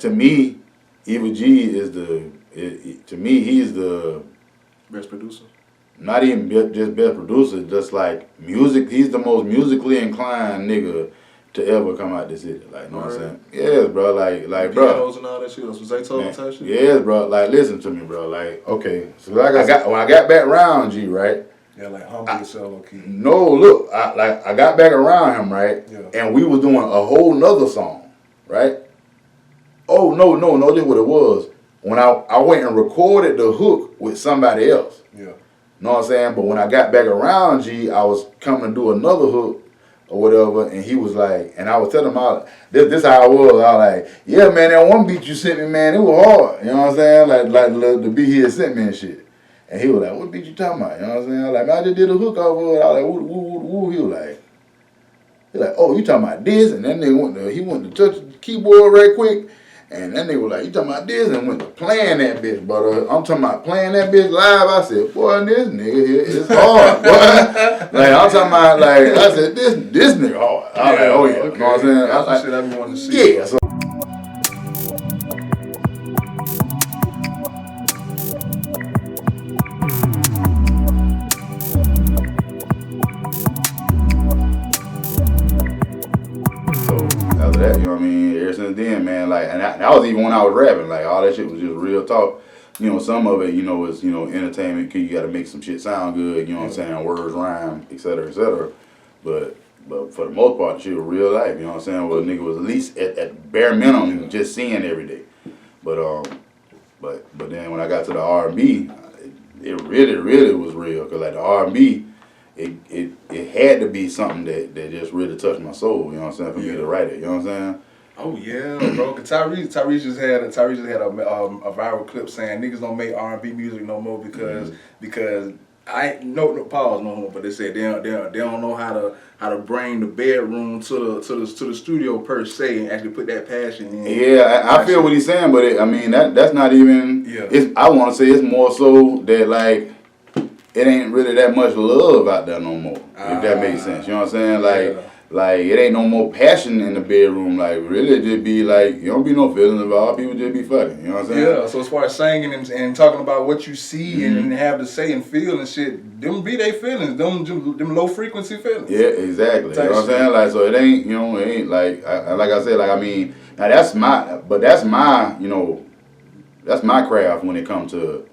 to me, Evil G is to me, he's the best producer. Not even just best producer, just like music. He's the most musically inclined nigga to ever come out this city. Like, you know what I'm saying? Yes, bro. Like, bro. Pianos and all that shit. Was Zaytoven type shit? Yes, bro. Like, listen to me, bro. Like, okay. So like when I got back around G, right? Yeah, like humble yourself, low key. No, look, I got back around him, right? Yeah. And we was doing a whole nother song, right? Oh no, this what it was. When I went and recorded the hook with somebody else. Yeah. Know what I'm saying? But when I got back around G, I was coming to do another hook or whatever, and he was like, and I was telling him, this how I was. I was like, yeah, man, that one beat you sent me, man, it was hard. You know what I'm saying? Like the beat he had sent me and shit. And he was like, what beat you talking about? You know what I'm saying? I was like, man, I just did a hook off of it. I was like, woo. He was like, oh, you talking about this? And then he went to touch the keyboard right quick. And that nigga was like, you talking about this? And went to playing that bitch, but I'm talking about playing that bitch live. I said, boy, this nigga here is hard, boy. Like, I'm talking about, like, I said, this nigga hard. I was like, oh yeah, okay. You know what I'm saying? That's the shit I be wanting to see. Yeah. So, after that, you know what I mean? Ever since then, man, like, and that was even when I was rapping. Like, all that shit was just real talk. You know, some of it, you know, is, you know, entertainment. You got to make some shit sound good. You know what I'm saying? Words rhyme, et cetera, et cetera. But for the most part, the shit was real life. You know what I'm saying? Well, nigga was at least at bare minimum just seeing every day. But then when I got to the R&B, it really was real. Cause like the R&B, it had to be something that just really touched my soul. You know what I'm saying? For me to write it. You know what I'm saying? Oh yeah, bro. Cause Tyrese just had a viral clip saying niggas don't make R&B music no more because I no pause no more. But they said they don't know how to bring the bedroom to the studio per se and actually put that passion in. Yeah, I feel what he's saying, but I mean that's not even. Yeah. I want to say it's more so that like it ain't really that much love out there no more. If that makes sense, you know what I'm saying? Like. Yeah. Like, it ain't no more passion in the bedroom. Like, really, it just be like, you don't be no feelings involved. People just be fucking. You know what I'm saying? Yeah, so as far as singing and talking about what you see and have to say and feel and shit, them be they feelings. Them low frequency feelings. Yeah, exactly. You know what I'm saying? Like, so it ain't, you know, it ain't like I said, like, I mean, now that's my, you know, that's my craft when it comes to,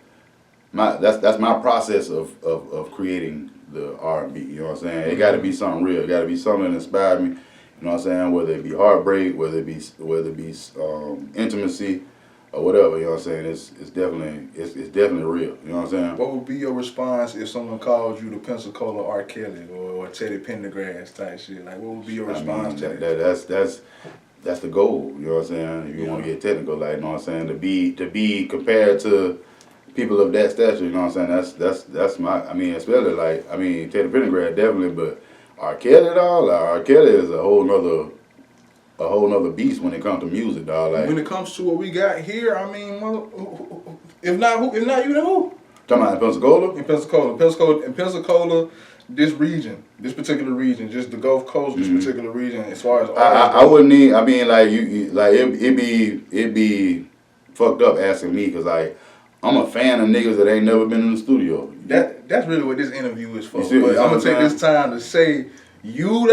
that's my process of creating the R&B, you know what I'm saying? It got to be something real. It got to be something that inspired me. You know what I'm saying? Whether it be heartbreak, whether it be intimacy, or whatever. You know what I'm saying? It's definitely real. You know what I'm saying? What would be your response if someone called you the Pensacola R. Kelly or Teddy Pendergrass type shit? Like, what would be your response to that? That's the goal. You know what I'm saying? If you want to get technical, like, you know what I'm saying? To be compared to people of that stature, you know what I'm saying? That's my, I mean, especially like, I mean, Teddy Pendergrass definitely, but R. Kelly, dog, like, R. Kelly is a whole nother beast when it comes to music, dog. Like, when it comes to what we got here, I mean, if not you, then who? Talking about in Pensacola? In Pensacola, this particular region, just the Gulf Coast, this particular region, as far as I wouldn't need, I mean, like, you like, it be fucked up asking me, because, like, I'm a fan of niggas that ain't never been in the studio. That's really what this interview is for. But I'm gonna take this time to say, you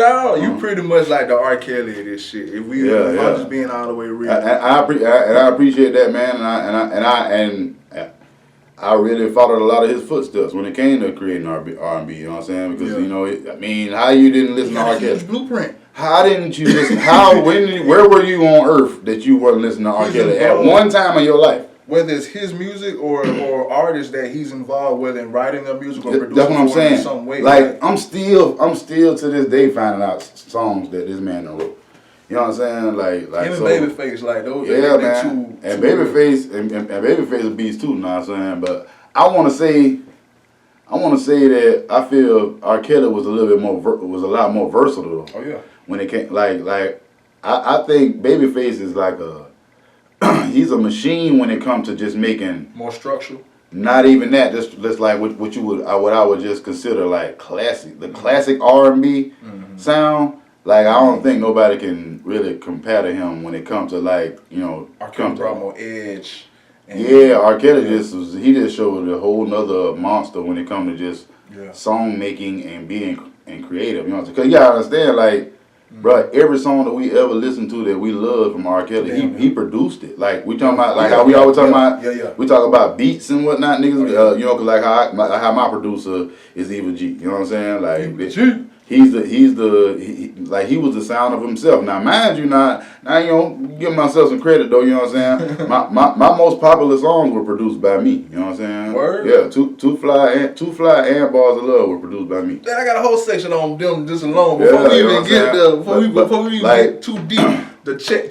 pretty much like the R. Kelly of this shit. If I'm just being all the way real. I appreciate that, man, and I really followed a lot of his footsteps when it came to creating R&B. You know what I'm saying? Because you know, I mean, how you didn't listen to R. Kelly? Huge blueprint. How didn't you listen? Where were you on earth that you weren't listening to R. Kelly at one time in your life? Whether it's his music or artists that he's involved, whether in writing their music or producing, that's what I'm saying. In some way. Like, I'm still to this day finding out songs that this man done wrote. You know what I'm saying? Like him and Babyface, like those. Yeah, man. And Babyface and Babyface a beast too. You know what I'm saying? But I want to say that I feel R. Kelly was a lot more versatile. Oh yeah. When it came, I think Babyface is like he's a machine when it comes to just making more structural. Not even that, just like what I would just consider like classic, the classic R&B sound. Like I don't think nobody can really compare to him when it comes to like R. Kelly brought more edge. And yeah, R. Kelly he just showed a whole nother monster when it comes to just song making and being and creative. You know what I'm saying? Cause you gotta understand, like, bro, every song that we ever listened to that we love from R. Kelly, he produced it. Like we talking about, like how we always talking about, we talk about beats and whatnot, niggas. Cause like how my producer is Eva G. You know what I'm saying? Like he was the sound of himself. Now mind you, now give myself some credit though. You know what I'm saying? my most popular songs were produced by me. You know what I'm saying? Word? Yeah, two fly and Bars of Love were produced by me. Man, I got a whole section on them just alone before we even get there. Before we even get too deep. The check,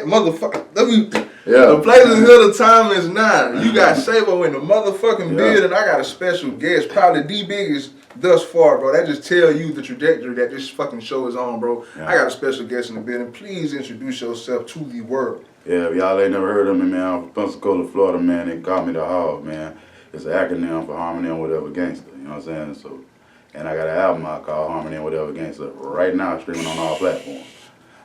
motherfucker. The place is here, the time is now. You got Sabo in the motherfucking building. I got a special guest, probably the biggest thus far, bro. That just tell you the trajectory that this fucking show is on, bro. Yeah. I got a special guest in the building. Please introduce yourself to the world. Yeah, if y'all ain't never heard of me, man, I'm from Pensacola, Florida, man. They call me the Hawg, man. It's an acronym for Harmony and Whatever Gangster, you know what I'm saying? So, and I got an album I call Harmony and Whatever Gangster right now, streaming on all platforms.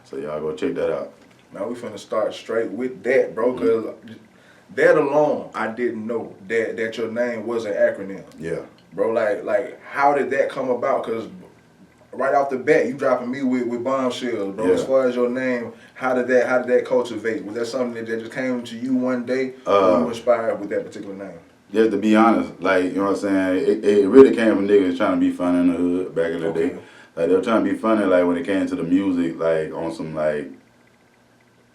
So y'all go check that out. Now we finna start straight with that, bro, because that alone, I didn't know that your name was an acronym. Yeah. Bro, like how did that come about? Because right off the bat, you dropping me with bombshells, bro. Yeah. As far as your name, how did that cultivate? Was that something that just came to you one day, or you inspired with that particular name? Just to be honest, like, you know what I'm saying, it really came from niggas trying to be funny in the hood back in the day. Like, they were trying to be funny, like, when it came to the music, like, on some, like,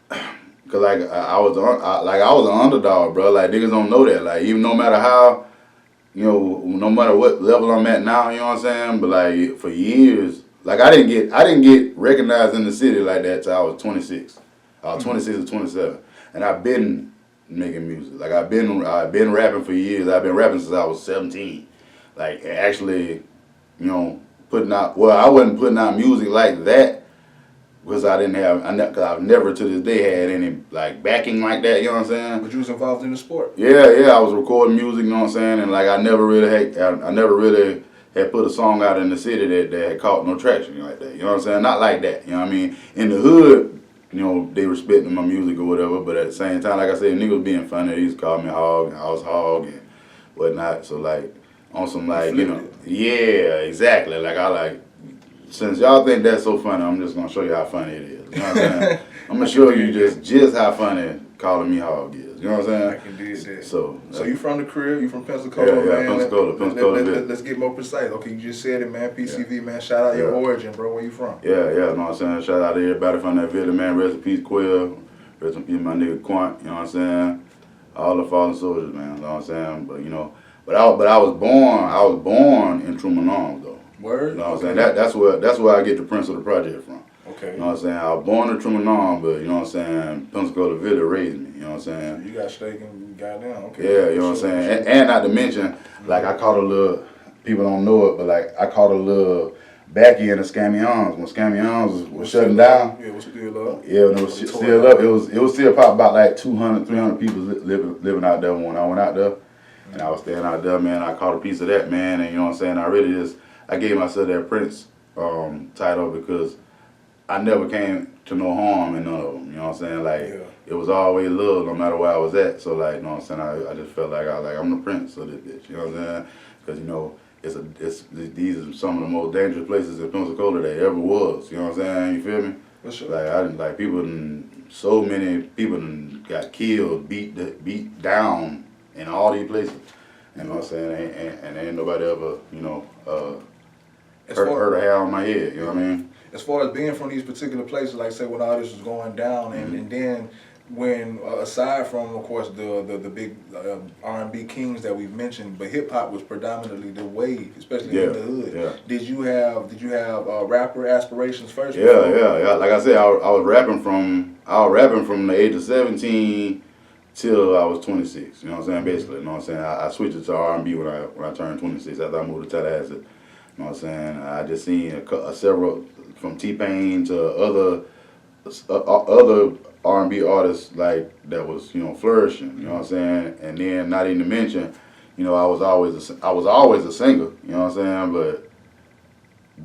cause, like, I was an underdog, bro. Like, niggas don't know that. Like, even no matter how, no matter what level I'm at now, you know what I'm saying? But, like, for years, like, I didn't get recognized in the city like that till I was 26. I was 26 or 27. And I've been making music. Like, I've been rapping for years. I've been rapping since I was 17. Like, actually, putting out, well, I wasn't putting out music like that because because I've never to this day had any, like, backing like that, you know what I'm saying? But you was involved in the sport. Yeah, I was recording music, you know what I'm saying? And, like, I never really had put a song out in the city that had caught no traction like that, you know what I'm saying? Not like that, you know what I mean? In the hood, they respecting my music or whatever, but at the same time, like I said, niggas being funny, they used to call me Hawg, and I was Hawg and whatnot, so, like, on some, like, yeah, exactly, like, since y'all think that's so funny, I'm just gonna show you how funny it is. You know what I'm saying? I'm gonna show you just how funny calling me Hawg is. You know what I'm saying? I can do that. So you from the crib? You from Pensacola, man? Pensacola. Let's get more precise. Okay, you just said it, man. PCV, man. Shout out your origin, bro. Where you from? Yeah. You know what I'm saying? Shout out to everybody from that village, man. Rest in peace, Quill. Rest in peace, my nigga Quant. You know what I'm saying? All the fallen soldiers, man. You know what I'm saying? But but I was born in Truman Arms, though. Word. You know what I'm saying? That's where I get the Prince of the Project from. Okay. You know what I'm saying? I was born in Truman Arms, but you know what I'm saying? Pensacola Village raised me. You know what I'm saying? You got stake and got down. Okay. Yeah, you know what I'm saying? And not to mention, like, I caught a little, people don't know it, but, like, I caught a little backy in the Scammy Arms when Scammy Arms was shutting down. Yeah, it was still up. Yeah, when it was still up. It was still probably about like 200, 300 people living out there when I went out there. And I was staying out there, man. I caught a piece of that, man. And you know what I'm saying? I gave myself that Prince title because I never came to no harm in none of them. You know what I'm saying? Like, it was always love no matter where I was at. So, like, you know what I'm saying? I just felt like I'm the Prince of this bitch. You know what I'm saying? Because, these are some of the most dangerous places in Pensacola that ever was. You know what I'm saying? You feel me? For sure. So many people got killed, beat down in all these places. You know what I'm saying? And ain't nobody ever, hurt a hair on my head. You know what I mean? As far as being from these particular places, like say when all this was going down, and then when aside from of course the big R&B kings that we've mentioned, but hip hop was predominantly the wave, especially in the hood. Yeah. Did you have rapper aspirations first? Yeah. Like I said, I was rapping from the age of 17 till I was 26. You know what I'm saying? Basically, you know what I'm saying? I switched it to R&B when I turned 26 after I moved to Tallahassee. You know what I'm saying? I just seen several from T-Pain to other R&B artists like that was flourishing. You know what I'm saying? And then not even to mention, I was always a singer. You know what I'm saying? But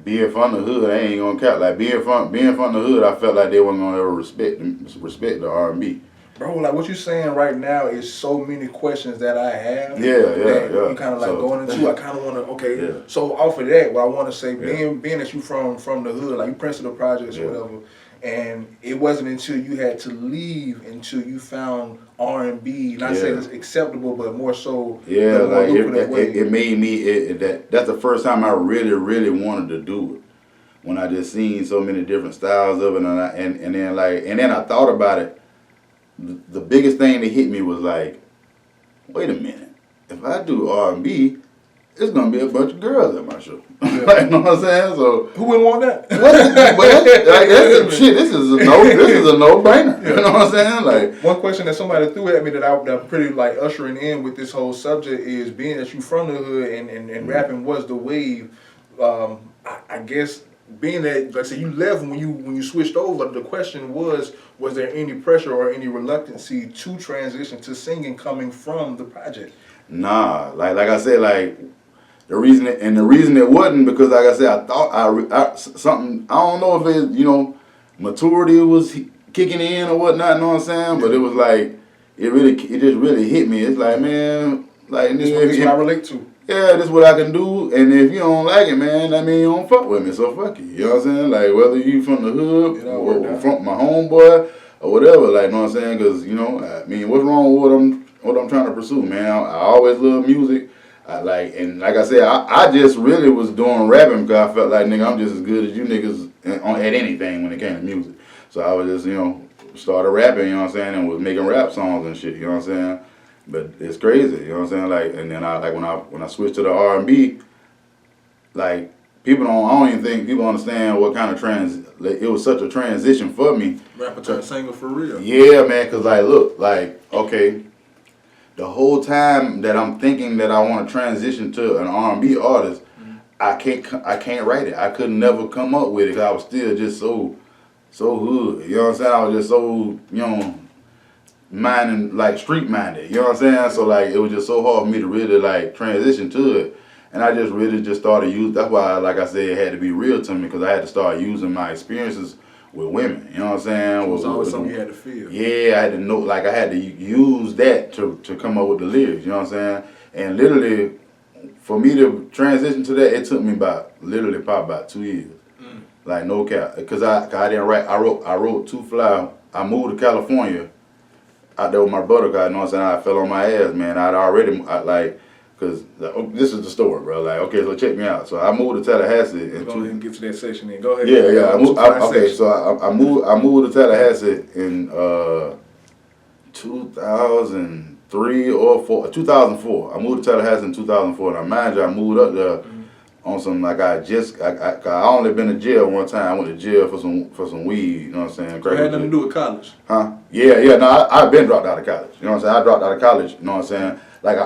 being from the hood, I ain't gonna count. Like being from the hood, I felt like they weren't gonna ever respect the R&B. Bro, like what you're saying right now is so many questions that I have. Yeah. You kind of like So, going into. I kind of want to. Okay, yeah. so off of that, what I want to say, Yeah. being that you from the hood, like you Principal Projects or Yeah. whatever, and it wasn't until you had to leave until you found R&B. Not saying it's acceptable, but more so. Yeah, the more like lucrative way. it made me that's the first time I really wanted to do it. When I just seen so many different styles of it, and then I thought about it. The biggest thing that hit me was like, wait a minute, if I do R&B, it's gonna be a bunch of girls at my show. Yeah. Like, you know what I'm saying? So Who wouldn't want that? that's shit. This is a no brainer. You know what I'm saying? Like, one question that somebody threw at me that I'm pretty like ushering in with this whole subject is, being that you from the hood and rapping was the wave. I guess being that, like I said, you left when you switched over. The question was there any pressure or any reluctancy to transition to singing coming from the project? nah, like I said, like the reason it wasn't because, like I said, I thought something. I don't know if it maturity was kicking in or whatnot. You know what I'm saying? But it was like it just really hit me. It's like, man, like This is what I relate to. yeah, this is what I can do, and if you don't like it, man, I mean, you don't fuck with me, so fuck you. You know what I'm saying? Like, whether you from the hood or from my homeboy or whatever, like, you know what I'm saying? Because, I mean, what's wrong with what I'm trying to pursue, man? I always love music. And like I said, I just really was doing rapping because I felt like, nigga, I'm just as good as you niggas at anything when it came to music. So I was just, started rapping, you know what I'm saying, and was making rap songs and shit, you know what I'm saying? But it's crazy, you know what I'm saying? Like, and then when I switched to the R&B, like I don't even think people understand what kind of it was such a transition for me. Rapper turned singer for real. Yeah, man, cause like, look, like, okay, the whole time that I'm thinking that I want to transition to an R&B artist, I can't write it. I could never come up with it because I was still just so hood. You know what I'm saying? I was just so, minding, like street minded, you know what I'm saying? So like it was just so hard for me to really like transition to it, and I just really just started using. That's why, like I said, it had to be real to me because I had to start using my experiences with women. You know what I'm saying? It was always something you had to feel. Yeah, I had to know, like I had to use that to come up with the lyrics. You know what I'm saying? And literally, for me to transition to that, it took me probably about 2 years. Like no cap, because I didn't write. I wrote Too Fly. I moved to California out there with my brother, guy, you know what I'm saying? I fell on my ass, man. Because this is the story, bro. Like, okay, so check me out. So I moved to Tallahassee. We're going to get to that section then. Go ahead. Yeah. I moved to Tallahassee in 2003 or 2004. I moved to Tallahassee in 2004. Now, mind you, I moved up there on some, like, I only been to jail one time. I went to jail for some weed, you know what I'm saying? So it had nothing to do with college? Huh? Yeah, no, I've been dropped out of college. You know what I'm saying? I dropped out of college, you know what I'm saying? Like,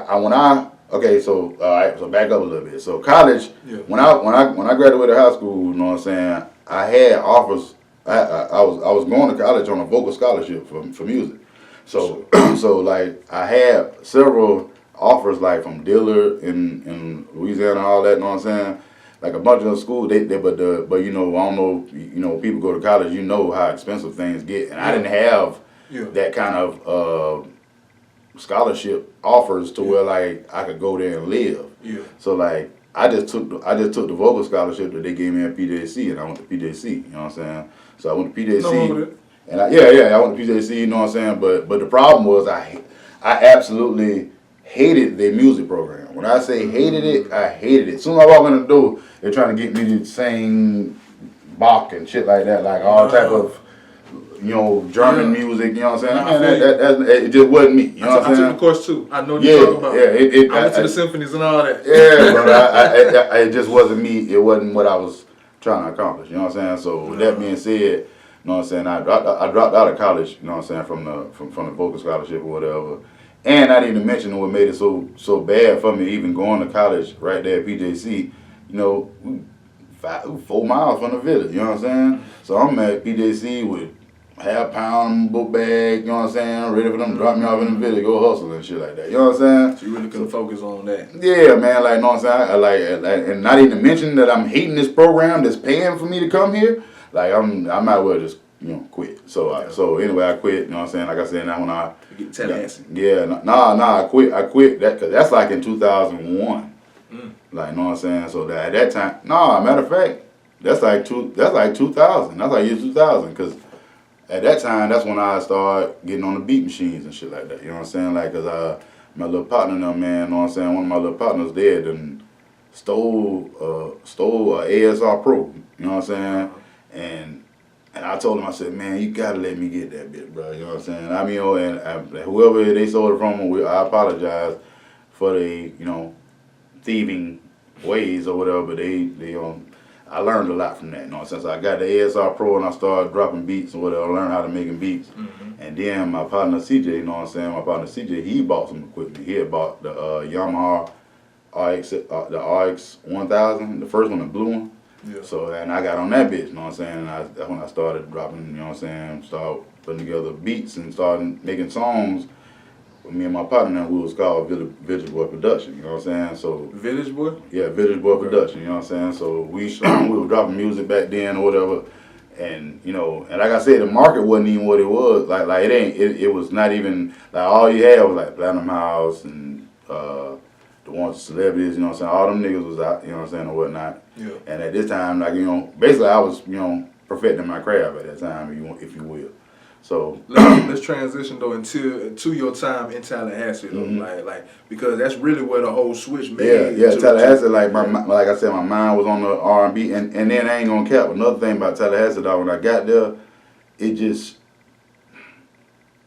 so back up a little bit. So college, when I graduated high school, you know what I'm saying, I had offers. I was going to college on a vocal scholarship for music. So like I had several offers like from Dillard in Louisiana and all that, you know what I'm saying? Like a bunch of schools, but I don't know, people go to college, you know how expensive things get, and I didn't have that kind of scholarship offers to where like I could go there and live. Yeah. So like I just took the vocal scholarship that they gave me at PJC, and I went to PJC. You know what I'm saying? So I went to PJC, and I went to PJC. You know what I'm saying? But the problem was I absolutely hated their music program. When I say hated it, I hated it. As soon as I walk in the door, they're trying to get me to sing Bach and shit like that, like all type of German music, you know what I'm saying? It just wasn't me, you know what I'm saying? I took the course too. I know what you're talking about. I went to the symphonies and all that. Yeah, but it just wasn't me. It wasn't what I was trying to accomplish, you know what I'm saying? So with that being said, you know what I'm saying, I dropped out of college, you know what I'm saying, from the vocal scholarship or whatever. And I didn't even mention what made it so bad for me even going to college right there at PJC, 4 miles from the village, you know what I'm saying? So I'm at PJC with half pound book bag, you know what I'm saying? Ready for them to drop me off in the village, go hustle and shit like that. You know what I'm saying? So you really couldn't focus on that. Yeah, man, like, you know what I'm saying? Like, and not even to mention that I'm hating this program that's paying for me to come here. Like, I might as well just, quit. So, so anyway, I quit, you know what I'm saying? Like I said, now when I... You get Tallahassee. Yeah, I quit that, because that's like in 2001. Like, you know what I'm saying? So that, at that time, matter of fact, that's like 2000. That's like year 2000, because at that time, that's when I started getting on the beat machines and shit like that. You know what I'm saying? Like, because my little partner, man, you know what I'm saying? One of my little partners there done stole a ASR Pro. You know what I'm saying? And I told him, I said, man, you gotta let me get that bit, bro. You know what I'm saying? I mean, and whoever they sold it from, I apologize for the, thieving ways or whatever. But I learned a lot from that. You know, since I got the ASR Pro and I started dropping beats or whatever, I learned how to make beats. And then my partner CJ, you know what I'm saying? My partner CJ, he bought some equipment. He had bought the Yamaha RX, the RX 1000, the first one, the blue one. Yeah. So, and I got on that bitch, you know what I'm saying? And that's when I started dropping, you know what I'm saying? Started putting together beats and started making songs with me and my partner. And we was called Village Boy Production, you know what I'm saying? So Village Boy? Yeah, Village Boy Production, you know what I'm saying? So we were dropping music back then or whatever. And, and like I said, the market wasn't even what it was. Like it was not even, like all you had was like Platinum House and the ones celebrities, you know what I'm saying? All them niggas was out, you know what I'm saying, or whatnot. Yeah. And at this time, like, basically I was, perfecting my craft at that time, if you will. So let's transition though to your time in Tallahassee though, like because that's really where the whole switch made. Yeah, Tallahassee, like like I said, my mind was on the R&B, and then I ain't gonna cap. Another thing about Tallahassee, dog, when I got there,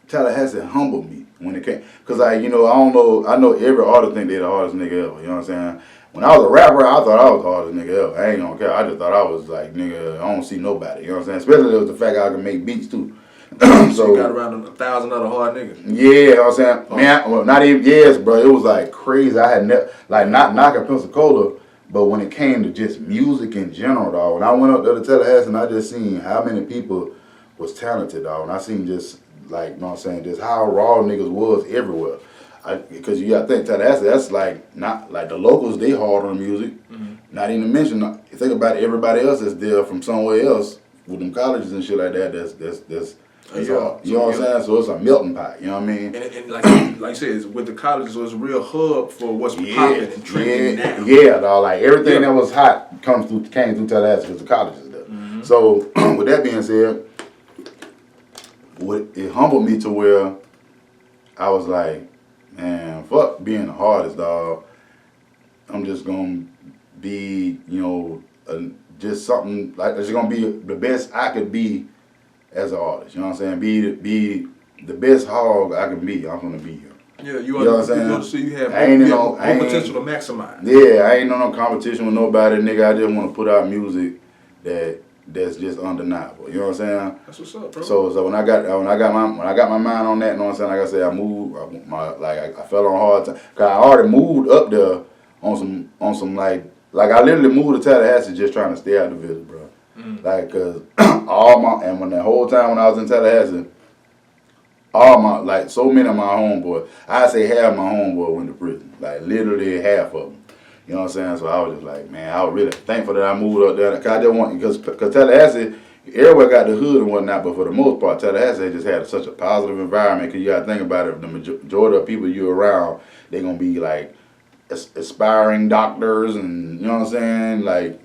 Tallahassee humbled me when it came, cause I know every artist think they the hardest nigga ever. You know what I'm saying? When I was a rapper, I thought I was the hardest nigga ever. I ain't gonna care. I just thought I was like, nigga, I don't see nobody. You know what I'm saying? Especially it was the fact I could make beats too. So you got around 1,000 other hard niggas. Yeah, you know what I'm saying? Man, well, not even, yes, bro. It was like crazy. I had never, like, not knocking Pensacola, but when it came to just music in general, dog, when I went up there to Tallahassee and I just seen how many people was talented, dog, and I seen just, like, you know what I'm saying, just how raw niggas was everywhere. Because you gotta think, Tallahassee, that's like, not, like the locals, they hard on music. Not even to mention, think about it, everybody else that's there from somewhere else with them colleges and shit like that, that's you know what I'm saying? So it's a melting pot, you know what I mean? And like you said, it's with the colleges, so it's a real hub for what's popping and trending now. Yeah, dog, like everything that was hot came through Tallahassee because the colleges there. So with that being said, it humbled me to where I was like, man, fuck being the hardest, dog. I'm just gonna be, just something like it's gonna be the best I could be as an artist. You know what I'm saying? Be the best Hawg I can be. I'm gonna be here. Yeah, you know what I'm saying? So you have more potential to maximize. Yeah, I ain't no competition with nobody, nigga. I just want to put out music that's just undeniable. You know what I'm saying? That's what's up, bro. So when I got my mind on that, you know what I'm saying? Like I said, I moved. I fell on hard time. Cause I already moved up there on some like I literally moved to Tallahassee just trying to stay out the village, bro. Like, cause when the whole time when I was in Tallahassee, so many of my homeboys, I'd say half my homeboys went to prison. Like literally half of them. You know what I'm saying? So I was just like, man, I was really thankful that I moved up there. Cause Tallahassee, everywhere got the hood and whatnot, but for the most part, Tallahassee just had such a positive environment. Cause you gotta think about it, the majority of people you're around, they're gonna be like aspiring doctors and, you know what I'm saying? Like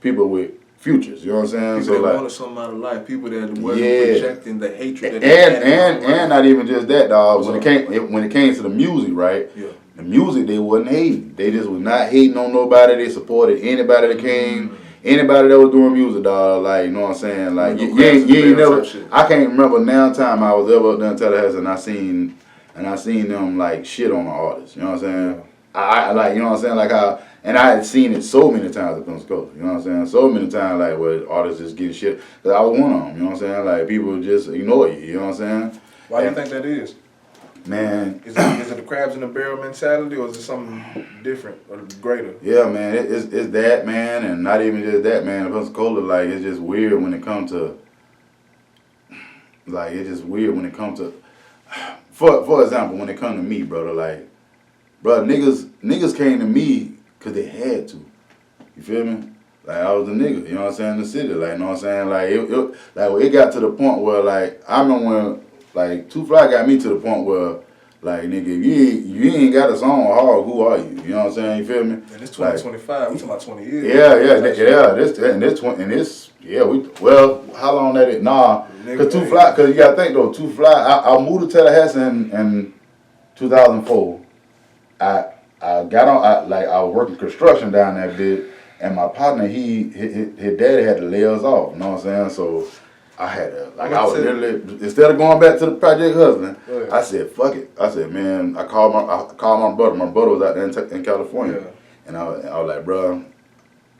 people with futures, you know what I'm saying? People that wanted something out of life, people that wasn't projecting the hatred that they had. And not even just that, dog. When it came to the music, right? Yeah. The music, they wasn't hating. They just was not hating on nobody. They supported anybody that came, anybody that was doing music, dog. Like, you know what I'm saying? Like, you ain't never. I can't remember now time I was ever up there in Tallahassee and I seen them like shit on the artist. You know what I'm saying? I like, you know what I'm saying? Like and I had seen it so many times at Pensacola. You know what I'm saying? So many times, like, where artists just get shit. Cause I was one of them. You know what I'm saying? Like, people just ignore you. You know what I'm saying? Why do you think that is? Man, is it the crabs in the barrel mentality, or is it something different or greater? Yeah, man, it's that, man, and not even just that, man. In Pensacola, like, it's just weird when it comes to like it's just weird when it comes to, for example, when it comes to me, brother, like, bro, niggas came to me because they had to. You feel me? Like I was a nigga, you know what I'm saying, in the city, like, you know what I'm saying, like it got to the point where, like, I remember when, like, Too Fly got me to the point where, like, nigga, if you ain't got a song with Hawg, who are you? You know what I'm saying? You feel me? And it's 2025. We talking about 20 years. Well, how long that is? Nah, cause Too Fly, cause you gotta think though, Too Fly. I moved to Tallahassee in 2004. I got on, I was working construction down that bit, and my partner, his daddy had to lay us off. You know what I'm saying? So I had to, like, I was literally, instead of going back to the project hustling, I said, fuck it. I said, man, I called my brother. My brother was out there in California. Yeah. And I was like, bro,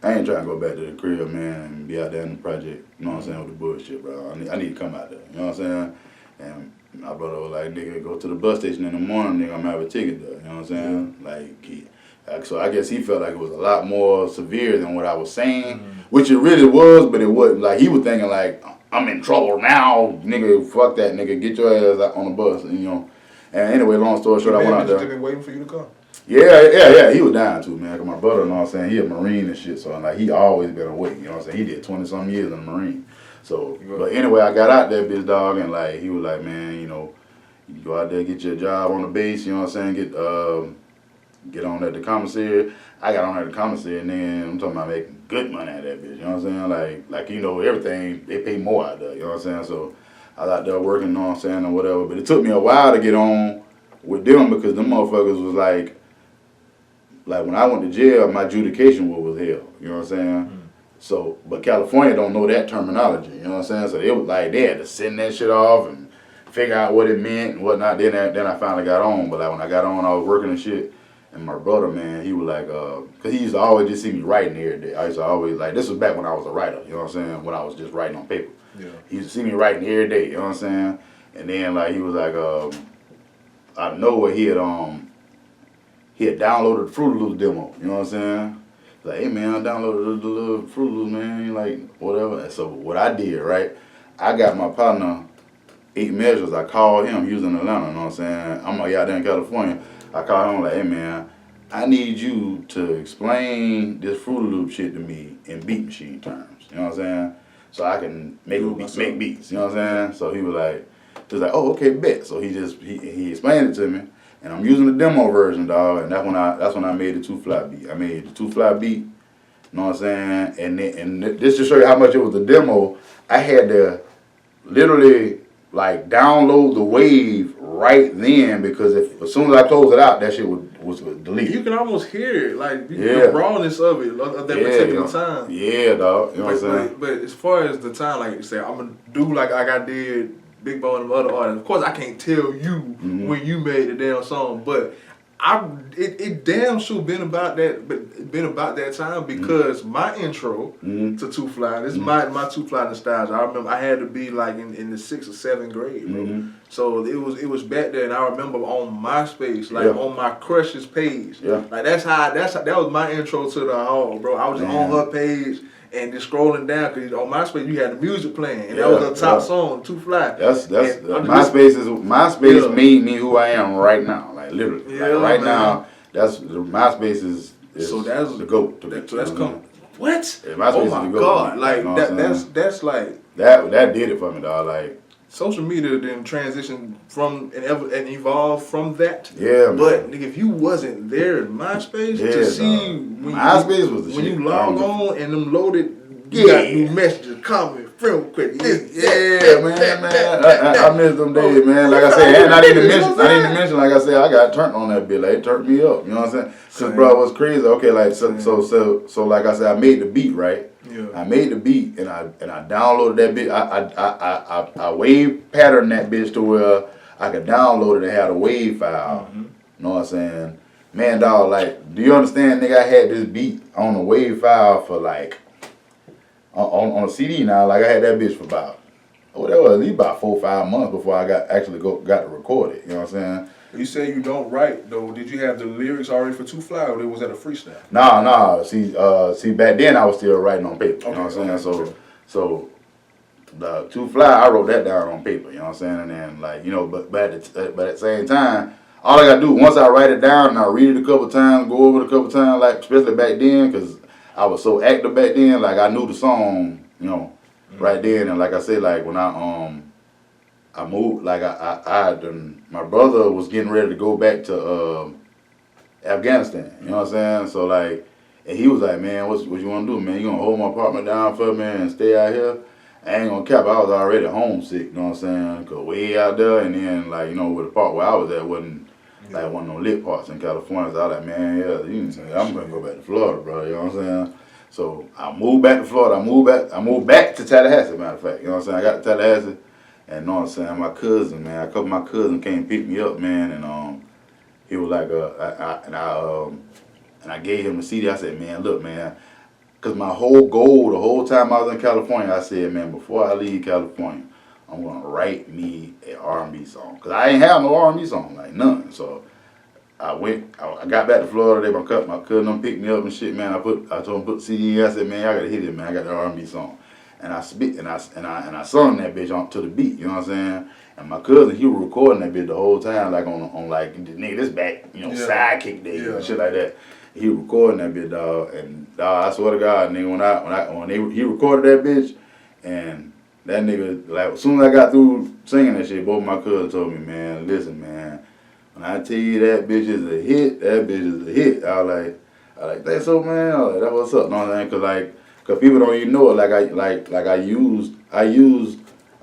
I ain't trying to go back to the crib, man, and be out there in the project, you know what I'm saying, with the bullshit, bro. I need to come out there, you know what I'm saying? And my brother was like, nigga, go to the bus station in the morning, nigga, I'm gonna have a ticket there, you know what I'm saying? Like, so I guess he felt like it was a lot more severe than what I was saying, which it really was, but it wasn't. Like, he was thinking, like, I'm in trouble now, nigga, fuck that, nigga, get your ass out on the bus, you know. And anyway, long story short, I went out there. Just been waiting for you to come. Yeah, he was down too, man. Cause my brother, you know what I'm saying, he a Marine and shit, so like he always been away, you know what I'm saying. He did 20-something years in the Marine. So, but anyway, I got out there, bitch dog, and like he was like, man, you know, you go out there, get your job on the base, you know what I'm saying, get on at the commissary. I got on at the commissary, and then I'm talking about making good money at that bitch, you know what I'm saying, like you know, everything, they pay more out there, you know what I'm saying. So I was out there working, you know what I'm saying, or whatever, but it took me a while to get on with them because them motherfuckers was like when I went to jail, my adjudication was hell. You know what I'm saying? So, but California don't know that terminology. You know what I'm saying? So it was like they had to send that shit off and figure out what it meant and whatnot. Then I finally got on. But like when I got on, I was working and shit. And my brother, man, he was like, cause he used to always just see me writing every day. I used to always like, this was back when I was a writer. You know what I'm saying? When I was just writing on paper. Yeah. He used to see me writing every day. You know what I'm saying? And then like he was like, out of nowhere he had downloaded the Fruit Loops demo, you know what I'm saying? Like, hey man, I downloaded the little Fruit Loops, man, like, whatever. And so what I did, right, I got my partner 8 Measures. I called him, he was in Atlanta, you know what I'm saying? I'm out there in California. I called him like, hey man, I need you to explain this Fruit Loop shit to me in beat machine terms, you know what I'm saying? So I can make beats, you know what I'm saying? So he was like, oh, okay, bet. So he explained it to me. And I'm using the demo version, dog, and that's when I made the Too Fly beat. I made the Too Fly beat, you know what I'm saying? And this to show you how much it was the demo, I had to literally like download the wave right then because as soon as I closed it out, that shit was deleted. You can almost hear it, like the rawness of it, of that particular time. Yeah, dog. You know what I'm saying? But as far as the time, like you say, I'm gonna do like I did Big Bo and the other artists. Of course, I can't tell you when you made the damn song, but it damn sure been about that time because my intro to Too Fly, this is my Too Fly nostalgia. I remember I had to be like in the 6th or 7th grade, bro. So it was back there, and I remember on MySpace, like on my crush's page, like that was my intro to the Hawg, bro. I was on her page. And just scrolling down, because on MySpace you had the music playing, and that was her top song, Too Fly. That's MySpace made me who I am right now, like literally. Like right now, that's MySpace is so that's the GOAT. So that's coming. What? Yeah, MySpace oh my God! Like you know that's like that did it for me, dog. Like social media then transitioned from and evolved from that. Yeah, man. But nigga, if you wasn't there in MySpace to see MySpace was the when shit. you log on and them loaded, you got new messages, comment, friend request. Man. I miss them days, man. Like I said, and I didn't mention, like I said, I got turned on that bit. Like it turned me up. You know what I'm saying? Cause bro, it was crazy. Okay, like so like I said, I made the beat, right? Yeah. I made the beat and I downloaded that bit. I wave patterned that bitch to where I could download it and have a wave file. You know what I'm saying? Man, dog, like, do you understand, nigga? I had this beat on a wave file for like on a CD now. Like I had that bitch for about at least about 4 or 5 months before I got to record it. You know what I'm saying? You say you don't write though. Did you have the lyrics already for Too Fly, or was that a freestyle? Nah. See, back then I was still writing on paper. You know what I'm saying? So the Too Fly, I wrote that down on paper, you know what I'm saying? And then, like, you know, but at the same time, all I gotta do, once I write it down and I read it a couple times, go over it a couple times, like, especially back then, because I was so active back then, like, I knew the song, you know, right then. And like I said, like, when I moved, like, my brother was getting ready to go back to Afghanistan, you know what I'm saying? So, like, and he was like, man, what you want to do, man? You going to hold my apartment down for me and stay out here? I ain't going to cap. I was already homesick, you know what I'm saying? Because way out there, and then, like, you know, with the part where I was at wasn't no lit parts in California. So I was like, man, I'm going to go back to Florida, bro, you know what I'm saying? So I moved back to Florida. I moved back to Tallahassee, matter of fact, you know what I'm saying? I got to Tallahassee, and you know what I'm saying? My cousin, man, a couple of my cousins came pick me up, man, and he was like, and I gave him the CD. I said, man, look, man, because my whole goal, the whole time I was in California, I said, man, before I leave California, I'm going to write me an R&B song. Because I ain't have no R&B song, like none. So I got back to Florida. My cousin picked me up and shit, man. I told him put the CD in. I said, man, I got to hit it, man. I got the R&B song. And I sung that bitch on to the beat, you know what I'm saying? And my cousin, he was recording that bitch the whole time, like on like, nigga, this back, you know, sidekick days and shit like that. He was recording that bitch, dog, and dog, I swear to God, nigga, he recorded that bitch, and that nigga, like, as soon as I got through singing that shit, both my cousins told me, man, listen, man, when I tell you that bitch is a hit, that bitch is a hit. I was like, that's so, man. I was like, that's what's up, you know what I'm saying? Cause people don't even know it.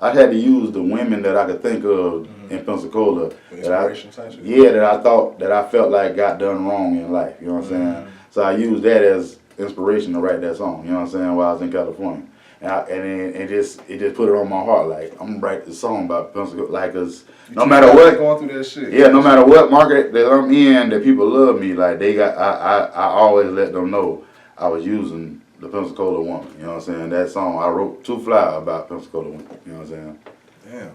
I had to use the women that I could think of in Pensacola that I felt like got done wrong in life. You know what I'm saying? So I used that as inspiration to write that song. You know what I'm saying? While I was in California, and it just put it on my heart. Like, I'm gonna write this song about Pensacola. Like, 'cause no matter what, going through that shit. Yeah, no matter what market that I'm in, that people love me. Like, I always let them know I was using the Pensacola woman, you know what I'm saying? That song I wrote Too Fly about Pensacola woman, you know what I'm saying? Damn.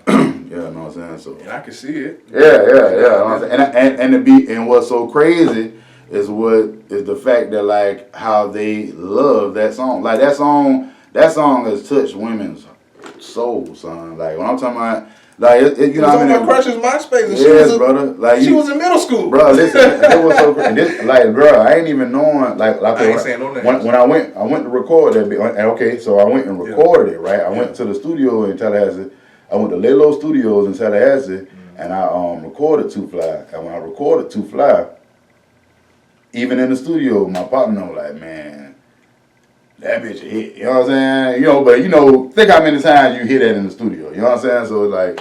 Yeah, you know what I'm saying? So and I can see it. Yeah. You know what I'm saying? And the beat, and what's so crazy is the fact that, like, how they love that song. Like, that song has touched women's soul, son. Like, when I'm talking about, like, you know what I mean? My crush's MySpace, and she was in middle school. Bro, listen, it was so crazy. Like, bro, I ain't even knowing, like I ain't saying no names. When I went to record that bit. Okay, so I went and recorded it, right? I went to the studio in Tallahassee. I went to Lalo Studios in Tallahassee, and I recorded Too Fly. And when I recorded Too Fly, even in the studio, my partner was like, man, that bitch a hit. You know what I'm saying? You know, but you know, think how many times you hear that in the studio. You know what I'm saying? So it's like,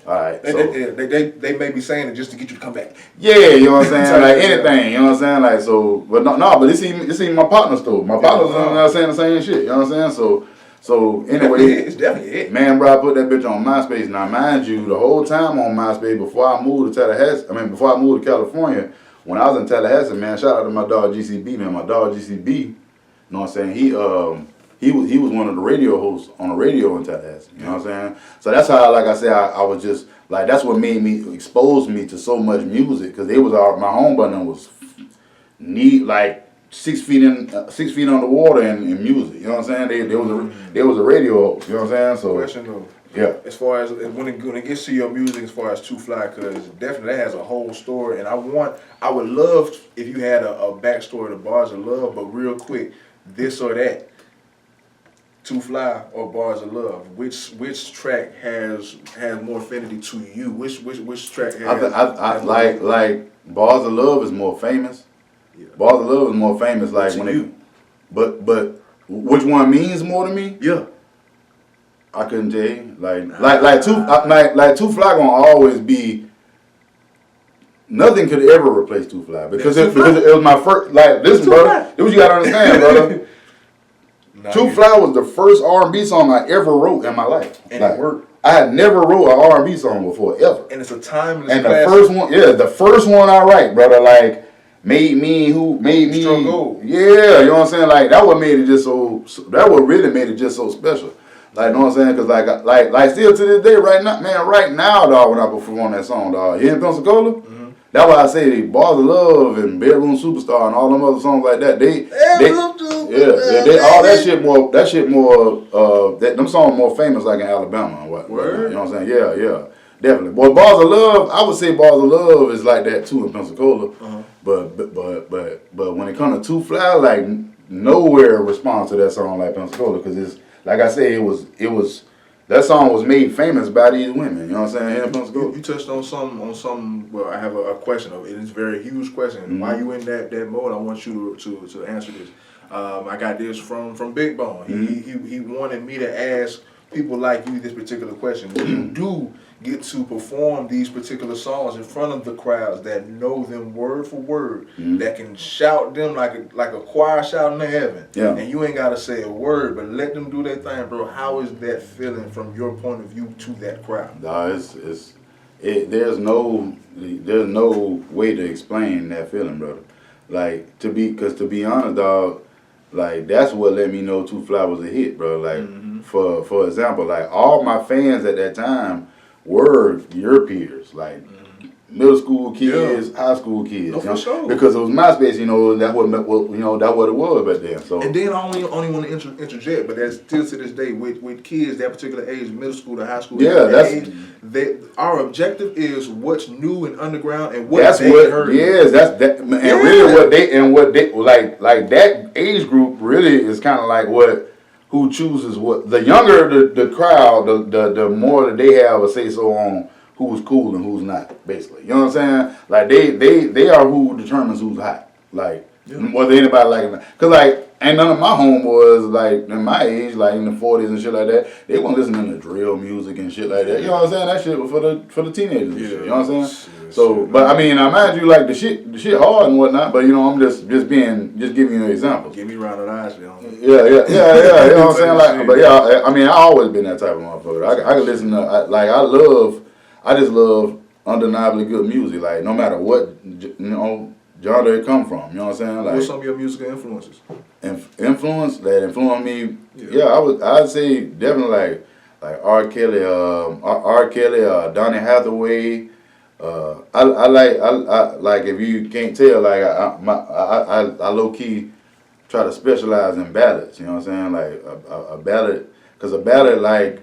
all right. They may be saying it just to get you to come back. Yeah, you know what I'm saying? Like, anything, you know what I'm saying? Like, so, but but this even my partner's story. My partner's saying the same shit. You know what I'm saying? So anyway, it's definitely it. Man, bro, I put that bitch on MySpace. Now, mind you, the whole time on MySpace before I moved to Tallahassee, before I moved to California, when I was in Tallahassee, man, shout out to my dog GCB, man. My dog GCB, you know what I'm saying? He was one of the radio hosts on the radio in Tallahassee. You know what I'm saying? So that's how, like I said, I was just like, that's what made me expose me to so much music, because they was my home button was like 6 feet underwater in music. You know what I'm saying? There was a radio host. You know what I'm saying? So question though. Yeah. As far as when it gets to your music, as far as Too Fly, because definitely that has a whole story, and I would love if you had a backstory to Bars of Love, but real quick, this or that, Too Fly or Bars of Love, which track has more affinity to you? Which track has? I like Bars of Love is more famous. Yeah. Bars of Love is more famous, like when it. But which one means more to me? Yeah. I couldn't tell you. Like Too Fly gonna always be. Nothing could ever replace Too Fly because it was my first. Like, listen, brother, this what you gotta understand, brother. Too Fly was the first R&B song I ever wrote in my life. And it worked. I had never wrote an R&B song before, ever. And it's a timeless And classic. the first one I write, brother, like, made me. Struck gold. Yeah, you know what I'm saying? Like, that what really made it just so special. Like, you know what I'm saying? Because, like still to this day, right now, dog, when I perform that song, dog, here in Pensacola, That's why I say Bars of Love and Bedroom Superstar and all them other songs like that. They all that shit more them songs more famous like in Alabama and what. Word? You know what I'm saying? Yeah, definitely. Boy, Bars of Love, I would say Bars of Love is like that too in Pensacola. But when it comes to Too Fly, like nowhere responds to that song like Pensacola because it's like I say it was. That song was made famous by these women, you know what I'm saying, here in Pensacola. You touched on some. Well, I have a question. It is a very huge question. Mm-hmm. While you in that mode, I want you to answer this. I got this from Big Bone. He wanted me to ask people like you this particular question. When you do get to perform these particular songs in front of the crowds that know them word for word, that can shout them like a choir shouting to heaven, and you ain't gotta say a word, but let them do their thing, bro. How is that feeling from your point of view to that crowd? Nah, there's no way to explain that feeling, brother. Like to be honest, dog, like that's what let me know Too Fly was a hit, bro. Like for example, like all my fans at that time were your peers, like middle school kids, high school kids. No, for sure. Because it was MySpace, that's what it was back then. So and then I only want to interject, but that's still to this day with kids that particular age, middle school to high school. Our objective is what's new and underground and what they heard. Yes, really what they like that age group really is kind of like who chooses what. The younger the crowd, the more that they have a say so on who's cool and who's not, basically. You know what I'm saying? Like they are who determines who's hot. Like whether anybody like it. Cause like ain't none of my homeboys like in my age, like in the 40s and shit like that, they weren't listening to drill music and shit like that. You know what I'm saying? That shit was for the teenagers and shit. You know what I'm saying? So, but I mean, I mind you, like the shit hard and whatnot. But I'm just giving you an example. Give me round of eyes, Yeah. You know what I'm saying? Like, but yeah, I mean, I always been that type of motherfucker. I can listen to I just love undeniably good music. Like no matter what genre it come from. You know what I'm saying? Like what's some of your musical influences? Influence that influenced me. Yeah, I'd say definitely like R. Kelly, Donny Hathaway. I like if you can't tell, like I low key try to specialize in ballads. You know what I'm saying? Like a ballad, because a ballad like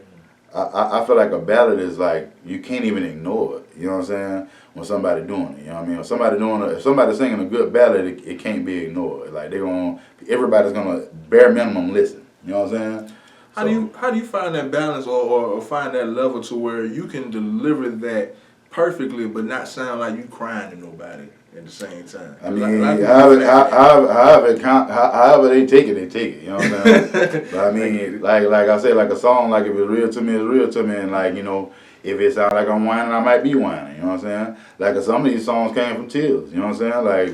I feel like a ballad is like you can't even ignore it. You know what I'm saying? When somebody doing it, you know what I mean? If somebody's singing a good ballad, it can't be ignored. Like everybody's gonna bare minimum listen. You know what I'm saying? How do you find that balance or find that level to where you can deliver that perfectly, but not sound like you crying to nobody at the same time? I mean, however they take it. You know what I'm saying? But I mean, like I say, like a song, like if it's real to me, it's real to me, and like if it sounds like I'm whining, I might be whining. You know what I'm saying? Like some of these songs came from tears. You know what I'm saying? Like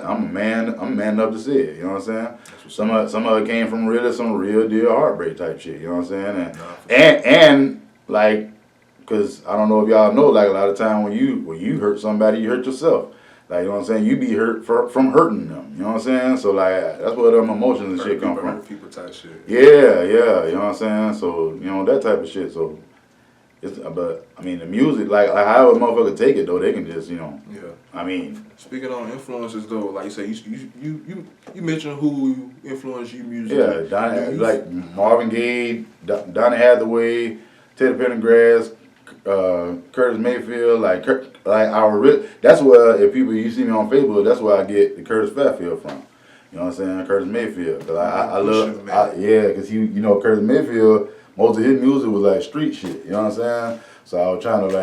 I'm a man enough to say it. You know what I'm saying? Some of it came from some real deal heartbreak type shit. You know what I'm saying? And like. Because I don't know if y'all know, like a lot of time when you hurt somebody, you hurt yourself. Like, you know what I'm saying? You be hurt from hurting them. You know what I'm saying? So, like, that's where them emotions and shit come from. Hurt people type shit. Yeah. You know what I'm saying? So, that type of shit. So, but, I mean, the music, like however motherfucker take it, though, they can just, Yeah. I mean. Speaking on influences, though, like you say, you mentioned who influenced you musically. Yeah, like Marvin Gaye, Donny Hathaway, Teddy Pendergrass, Curtis Mayfield, that's where if you see me on Facebook, that's where I get the Curtis Fairfield from. You know what I'm saying? Curtis Mayfield, because I love, because Curtis Mayfield, most of his music was like street shit. You know what I'm saying? So I was trying to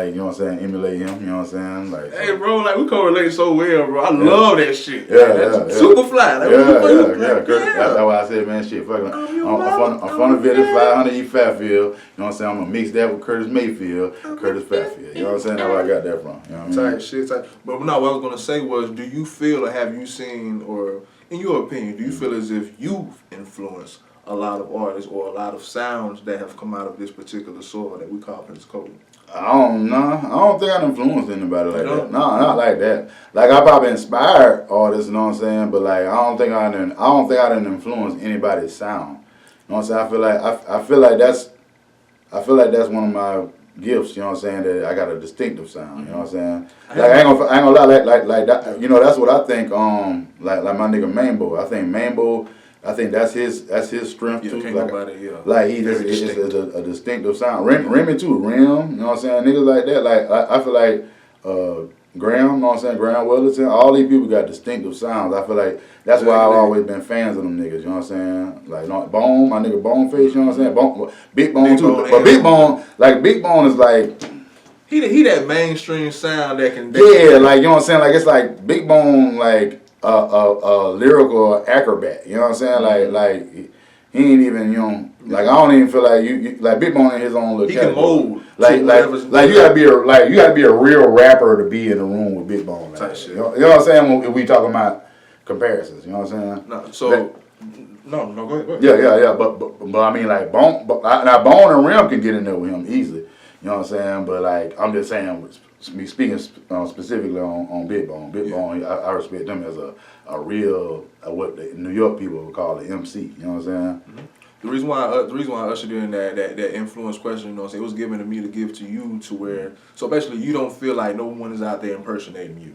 emulate him. You know what I'm saying? Like, hey, bro, like we correlate so well, bro. I love that shit. Yeah. Super fly. Like, That's why I said, man, shit, fuck it. I'm from the village, 500 East Fairfield. You know what I'm saying? I'm gonna mix that with Curtis Mayfield, Curtis Fairfield. You know what I'm saying? That's where I got that from. You know what I mean? Type. But no, what I was gonna say was, do you feel or have you seen, or in your opinion, do you feel as if you've influenced a lot of artists or a lot of sounds that have come out of this particular soil that we call Pensacola? I don't think I influenced anybody like that. No, not like that. Like I probably inspired artists, you know what I'm saying? But like I don't think I didn't influence anybody's sound. You know what I'm saying? I feel like that's one of gifts, you know what I'm saying, that I got a distinctive sound, you know what I'm saying? Like I ain't gonna lie, like that, you know, that's what I think, like my nigga Mambo. I think Mambo, I think that's his strength too. Like he just is a distinctive sound. Remy too, Rim, you know what I'm saying? Niggas like that, like I feel like Graham, you know what I'm saying, Graham Wellington, all these people got distinctive sounds. I feel like that's why I've always been fans of them niggas, you know what I'm saying? Like Bone, my nigga Boneface, you know what I'm saying? Big Bone too. But Big Bone is like he that mainstream sound that can like you know what I'm saying? Like it's like Big Bone like a lyrical acrobat, you know what I'm saying? Like he ain't even, you know, like I don't even feel like you like Big Bone in his own little category. He can mold. Like you gotta be a real rapper to be in the room with Big Bone. Like Type shit. You know what I'm saying? If we talking about comparisons, you know what I'm saying? No, so no, go ahead. Yeah. But I mean like Bone, now Bone and Rim can get in there with him easily. You know what I'm saying? But like I'm just saying, speaking specifically on Big Bone. Big Bone, I respect them as a real what the New York people would call an MC. You know what I'm saying? Mm-hmm. The reason why I ushered in that influence question, you know what I'm saying, it was given to me to give to you to where, so basically you don't feel like no one is out there impersonating you.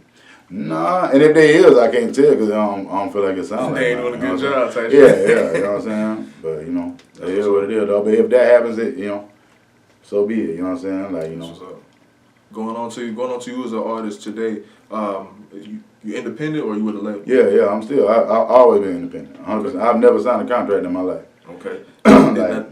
Nah, and if they is, I can't tell because I don't feel like it sounds like they ain't doing a good job, type shit. Yeah, you know what I'm saying? But you know, it is what it is though. But if that happens, you know, so be it. You know what I'm saying? Like, you know. What's up? Going on to you as an artist today. You independent or you with a label? Yeah. I'm still. I've always been independent. 100%. I've never signed a contract in my life. Okay. Go ahead.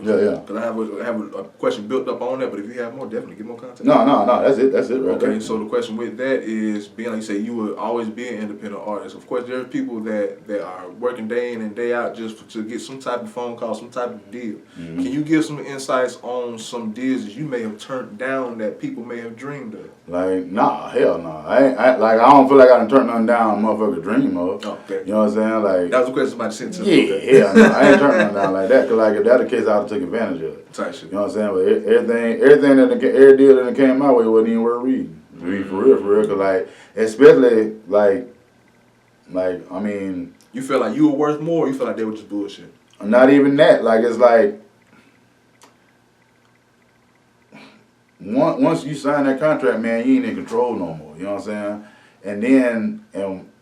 Yeah. Because I have a question built up on that, but if you have more, definitely get more content. No. That's it right there. Okay, so the question with that is, being like you say, you will always be an independent artist. Of course, there's people that are working day in and day out just to get some type of phone call, some type of deal. Mm-hmm. Can you give some insights on some deals that you may have turned down that people may have dreamed of? Like, nah, hell no. I don't feel like I done turned nothing down a motherfucker dream of. Okay. You know what I'm saying? Like, that was a question somebody sent to me. Yeah, okay. Hell no. I ain't turning nothing down like that. Because like, if that the case, I would have took advantage of it. Type shit. You know what I'm saying? But every deal that came my way wasn't even worth reading. To be for real. Because like, especially like, I mean. You feel like you were worth more or you feel like they were just bullshit? Not even that. Like, it's like, once you sign that contract, man, you ain't in control no more. You know what I'm saying? And then,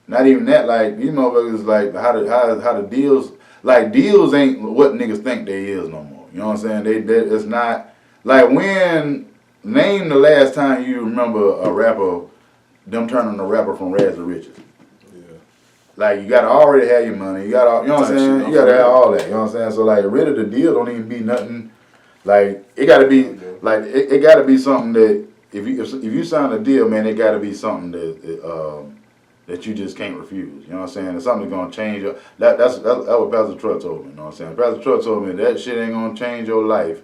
not even that, like, you motherfuckers, like, how the deals, like, deals ain't what niggas think they is no more. You know what I'm saying? It's not, like, name the last time you remember a rapper, them turning a rapper from rags to riches. Yeah. Like, you gotta already have your money. You gotta, you know what I'm saying? You gotta have all that. You know what I'm saying? So, like, really the deal don't even be nothing. Like, it gotta be, like, it gotta be something that, if you sign a deal, man, it gotta be something that you just can't refuse. You know what I'm saying? It's something that's gonna change your, that's what Pastor Troy told me, you know what I'm saying? Pastor Troy told me that shit ain't gonna change your life.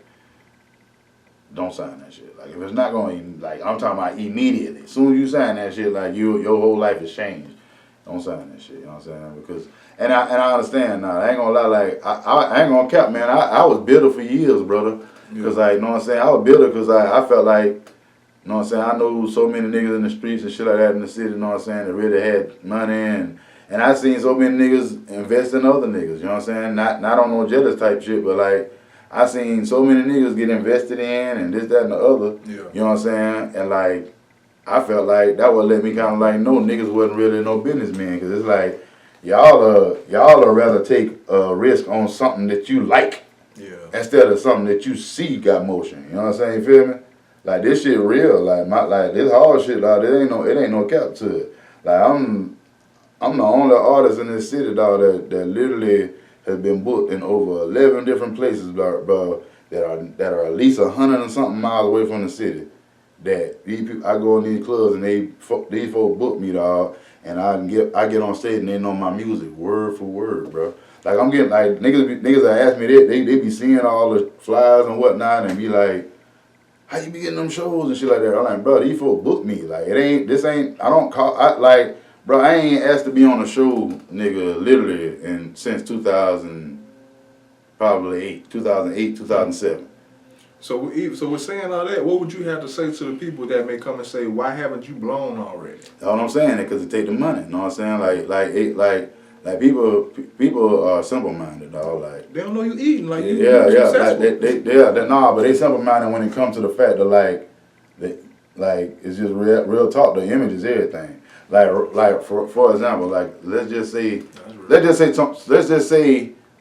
Don't sign that shit. Like, if it's not gonna, like, I'm talking about immediately. As soon as you sign that shit, like, your whole life has changed. Don't sign that shit, you know what I'm saying? Because, and I understand now, I ain't gonna lie, like, I ain't gonna cap, man, I was bitter for years, brother. Because, like, you know what I'm saying? I was bitter because I felt like, you know what I'm saying, I knew so many niggas in the streets and shit like that in the city, you know what I'm saying, that really had money, and I seen so many niggas invest in other niggas, you know what I'm saying? Not on no jealous type shit, but, like, I seen so many niggas get invested in and this, that, and the other, you know what I'm saying? And, like, I felt like that would let me kind of, like, know niggas wasn't really no businessmen, because it's like, y'all rather take a risk on something that you like. Yeah. Instead of something that you see got motion. You know what I'm saying? You feel me? Like, this shit real. Like this hard shit, dog, it ain't no cap to it. Like, I'm the only artist in this city, dog, that literally has been booked in over 11 different places, bro, that are at least 100 and something miles away from the city. That these people, I go in these clubs and these folks book me, dog, and I get on stage and they know my music word for word, bro. Like, I'm getting, like, niggas that ask me that, they be seeing all the flyers and whatnot and be like, how you be getting them shows and shit like that? I'm like, bro, these folks book me. Like, I ain't asked to be on a show, nigga, literally, since 2008, 2007. So with saying all that, what would you have to say to the people that may come and say, why haven't you blown already? That's what I'm saying, because it take the money, you know what I'm saying? Like people are simple minded, dog. Like they don't know you eating. Like you like but they simple minded when it comes to the fact that like it's just real talk. The image is everything. Like for example, like let's just say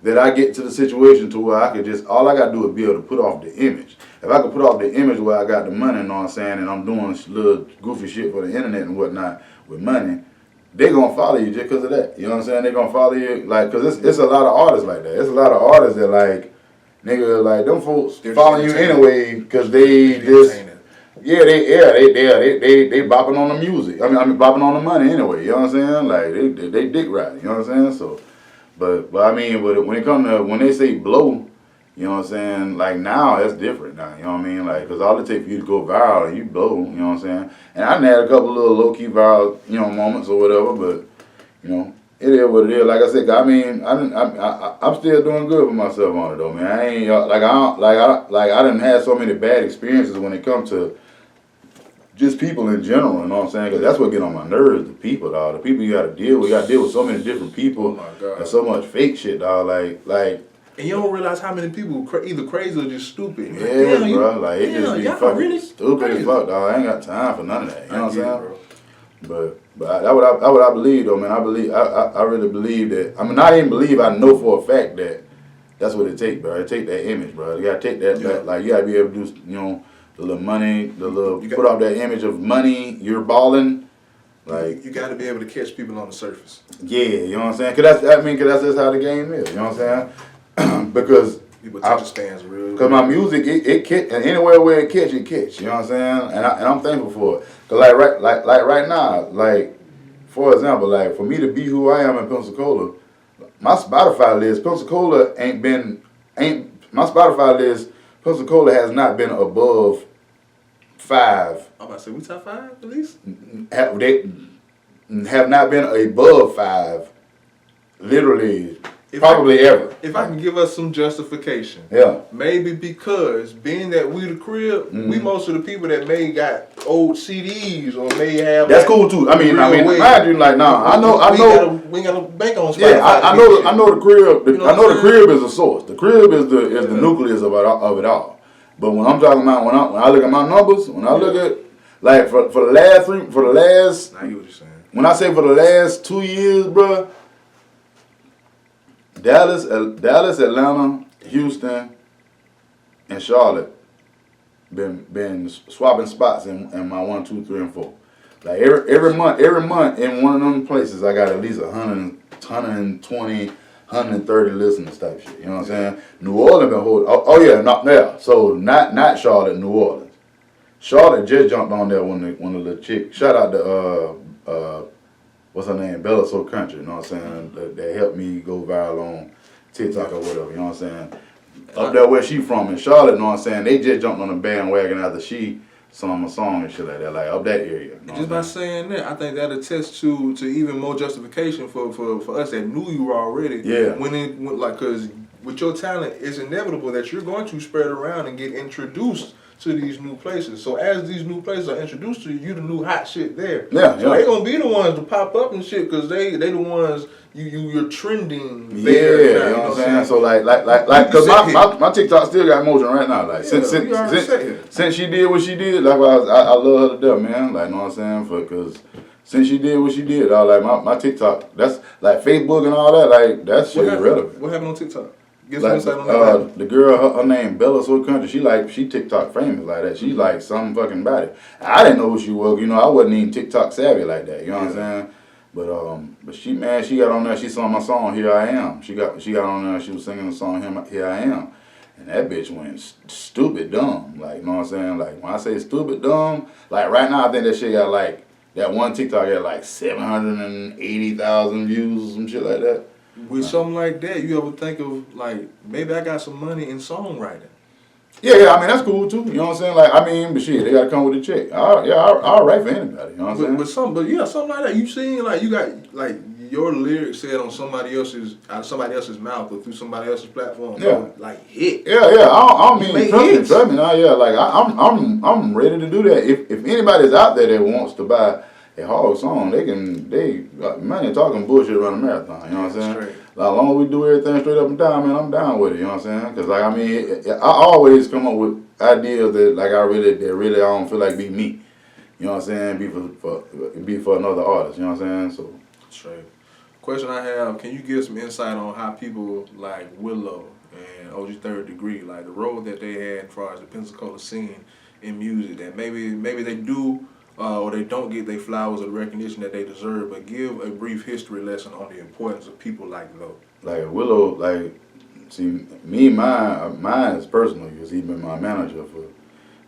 that I get to the situation to where I could just all I gotta do is be able to put off the image. If I could put off the image where I got the money, you know what I'm saying, and I'm doing little goofy shit for the internet and whatnot with money, they gonna follow you just because of that. You know what I'm saying? They gonna follow you like because it's a lot of artists like that. It's a lot of artists that like nigga like them folks following you anyway because they just. They bopping on the music. I mean bopping on the money anyway. You know what I'm saying? Like they dick riding. You know what I'm saying? So, but I mean, but when it comes to when they say blow, you know what I'm saying? Like now that's different now. You know what I mean? Like because all it takes for you to go viral and you blow. You know what I'm saying? And I done had a couple little low key viral moments or whatever, but it is what it is. Like I said, I mean, I'm still doing good for myself on it though, man. I ain't I done had so many bad experiences when it comes to just people in general, you know what I'm saying? Because that's what get on my nerves, the people, dog. The people you got to deal with. You got to deal with so many different people. Oh, my God. And so much fake shit, dog. Like. And you don't realize how many people either crazy or just stupid. Yeah, like, bro. Like, it just be fucking really stupid as fuck, dog. I ain't got time for none of that. You know what I'm saying? Bro. But that's what I believe, though, man. I really believe that. I mean, not even believe, I know for a fact that that's what it take, bro. It take that image, bro. You got to take that, like, you got to be able to do, the little money, put off that image of money, you're balling. Like you got to be able to catch people on the surface. Yeah, you know what I'm saying? Cause that's just how the game is. You know what I'm saying? Because people attention spans real. Cause my music it catch, and anywhere where it catch. You know what I'm saying? And I'm thankful for it. Cause like right now, like for example, like for me to be who I am in Pensacola, my Spotify list, Pensacola Pensacola has not been above 5. I'm about to say, we top 5 at least? They have not been above 5, literally, probably ever. If I can give us some justification. Yeah. Maybe because being that we the crib, we most of the people that may got old CDs or may have. That's cool too. I mean, mind you, like, nah, I know. We ain't got a bank on Spotify. Yeah, I know the crib. I know the crib is the source. The crib is the nucleus of it all. But when I'm talking about when I look at my numbers, when I look at like for the last I get what you're saying. When I say for the last 2 years, bro, Dallas, Atlanta, Houston, and Charlotte been swapping spots in my 1, 2, 3, and 4. Like every month in one of them places, I got at least 120. 130 listeners type shit. You know what I'm saying? New Orleans been holding. Oh yeah, not there. So not Charlotte, New Orleans. Charlotte just jumped on there when the little chick. Shout out to what's her name? Bella So Country. You know what I'm saying? That helped me go viral on TikTok or whatever. You know what I'm saying? Up there where she from in Charlotte. You know what I'm saying? They just jumped on the bandwagon after she sung my song and shit like that, like up that area. You know just by saying that, I think that attests to even more justification for us that knew you already. Yeah. Because with your talent, it's inevitable that you're going to spread around and get introduced to these new places. So as these new places are introduced to you, you the new hot shit there. Yeah. So they gonna be the ones to pop up and shit because they the ones you're trending there. Yeah, now, you know what I'm saying? So like cause my TikTok still got motion right now. Like since she did what she did, like I love her to death, man. Like, you know what I'm saying? Cause since she did what she did, like my TikTok, that's like Facebook and all that, like that shit is irrelevant. What happened on TikTok? Get like, some insight on that. The girl, her name Bella So Country. She TikTok famous like that. She like some fucking body. I didn't know who she was. I wasn't even TikTok savvy like that. You know what I'm saying? But she got on there. She sang my song Here I Am. She got on there. She was singing the song Here I Am, and that bitch went stupid dumb. Like, you know what I'm saying? Like when I say stupid dumb, like right now I think that shit got like that one TikTok got like 780,000 views or some shit like that. With something like that, you ever think of like maybe I got some money in songwriting? Yeah, I mean that's cool too. You know what I'm saying? Like but shit, they gotta come with a check. I'll write for anybody. You know what I'm saying? Something like that. You seen like you got like your lyrics said on somebody else's mouth or through somebody else's platform. Yeah, like hit. Yeah. I mean, trust me now. Yeah, like I'm ready to do that. If anybody's out there that wants to buy. Hawg song, man, they talking bullshit around the marathon. You know what I'm saying? Straight. Like, as long as we do everything straight up and down, man, I'm down with it. You know what I'm saying? Because like I mean, I always come up with ideas that like I don't feel like be me. You know what I'm saying? Be for another artist. You know what I'm saying? So Straight. Question I have: can you give some insight on how people like Willow and OG Third Degree, like the role that they had as far as the Pensacola scene in music, that maybe they do or they don't get their flowers or recognition that they deserve, but give a brief history lesson on the importance of people like Willow. like Willow, like see me, mine is personal because he's been my manager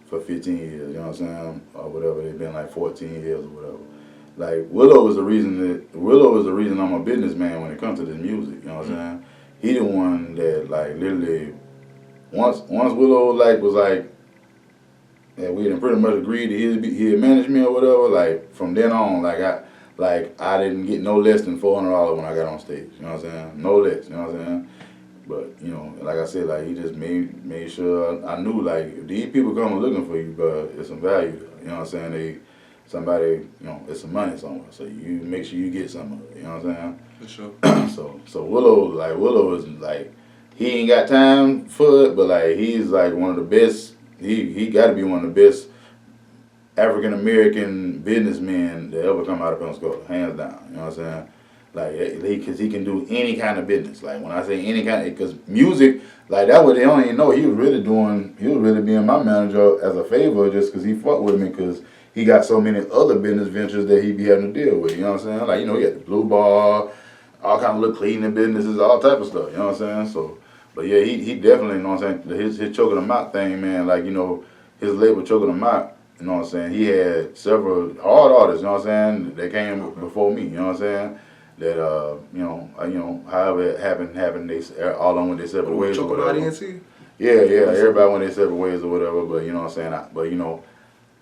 for 15 years. You know what I'm saying? Or whatever. They've been like 14 years or whatever. Like Willow is the reason I'm a businessman when it comes to this music. You know what I'm saying? He the one that like literally once Willow like was like, yeah, we had pretty much agreed that he'd manage me or whatever. Like from then on, I didn't get no less than $400 when I got on stage. You know what I'm saying? No less. You know what I'm saying? But you know, like I said, like he just made sure I knew like if these people coming looking for you, but it's some value there. You know what I'm saying? Somebody, you know, it's some money somewhere, so you make sure you get some of it. You know what I'm saying? For sure. So Willow is like he ain't got time for it, but like he's like one of the best. He got to be one of the best African American businessmen that ever come out of Pensacola, hands down. You know what I'm saying? Like, because he can do any kind of business. Like when I say any kind, because music, like that, what they don't even know. He was really being my manager as a favor, just because he fucked with me, because he got so many other business ventures that he be having to deal with. You know what I'm saying? Like, you know, he had the Blue Bar, all kind of little cleaning businesses, all type of stuff. You know what I'm saying? So, but yeah, he definitely, you know what I'm saying, his choking them out thing, man. Like, you know, his label choking them out. You know what I'm saying? He had several hard artists. You know what I'm saying? That came before me. You know what I'm saying? That however it happened, they all on with their separate ways or whatever. Yeah, everybody went their separate ways or whatever. But you know what I'm saying.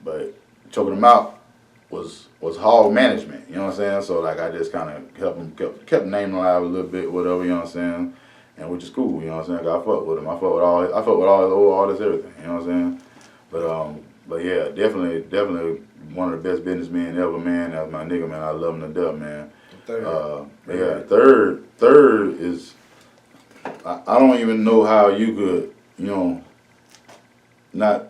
But choking them out was Hawg management. You know what I'm saying. So like I just kind of helped him kept naming alive a little bit, whatever. You know what I'm saying. And which is cool. You know what I'm saying. 'Cause I fuck with him. I fuck with all his old artists, everything. You know what I'm saying. But yeah, definitely one of the best businessmen ever, man. That's my nigga, man. I love him to death, man. Third is, I don't even know how you could, you know, not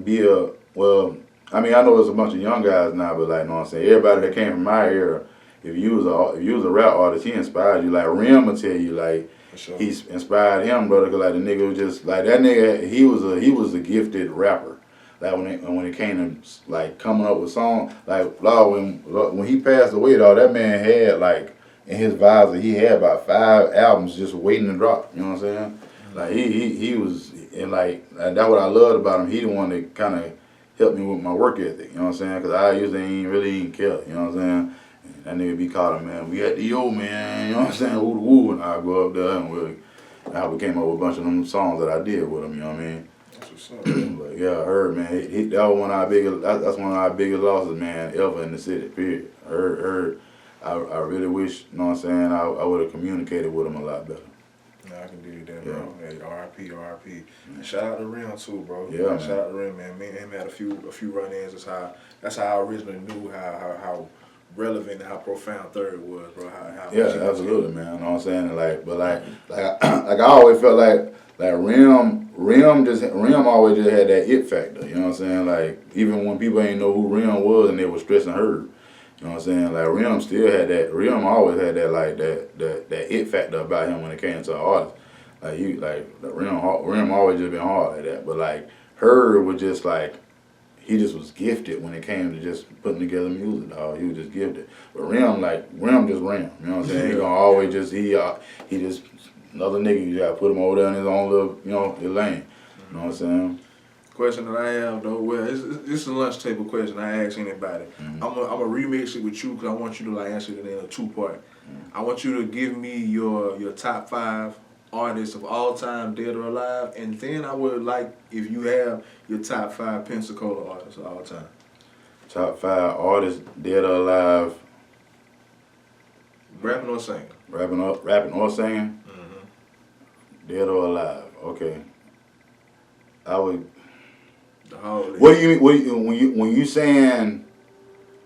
be well, I mean, I know it's a bunch of young guys now, but like, you know what I'm saying, everybody that came from my era, if you was a rap artist, he inspired you. Like Rim will tell you, like, sure. He inspired him, brother, because like the nigga was just, like that nigga, he was a gifted rapper. Like when it came to like coming up with songs, like when he passed away, though, that man had like in his visor, he had about 5 albums just waiting to drop. You know what I'm saying? Like he was, and like and that's what I loved about him. He the one that kind of helped me with my work ethic. You know what I'm saying? Because I usually ain't care. You know what I'm saying? And that nigga be calling, man, we at the old man. You know what I'm saying? Woo woo, and I go up there and we came up with a bunch of them songs that I did with him. You know what I mean? But yeah, I heard, man, that was one of our biggest. That's one of our biggest losses, man, ever in the city. Period. I really wish, you know what I'm saying, I would have communicated with him a lot better. No, I can dig that, bro. Hey, R.I.P. And shout out to Rim too, bro. Yeah, shout out to Rim, man. Me and him had a few run-ins. That's how I originally knew how relevant and how profound Third was, bro. How yeah, absolutely, man. You know what I'm saying? I always felt like Rim always just had that it factor. You know what I'm saying? Like even when people ain't know who Rim was and they was stressing her. You know what I'm saying? Like Rim still had that. Rim always had that like that it factor about him when it came to artists. Rim always just been hard like that. But like her was just like, he just was gifted when it came to just putting together music, dog. He was just gifted. But Rim just Rim. You know what I'm saying? He gonna always just he just another nigga. You gotta put him over there in his own little, you know, his lane. You know what I'm saying? Question that I have though, well, it's a lunch table question. I ask anybody. I'm gonna remix it with you because I want you to like answer it in a 2-part. I want you to give me your top 5 artists of all time, dead or alive, and then I would like if you have your top 5 Pensacola artists of all time. Top 5 artists, dead or alive. Rapping or singing? Rapping or singing. Dead or alive. Okay. I would. The whole. What do you mean? When you saying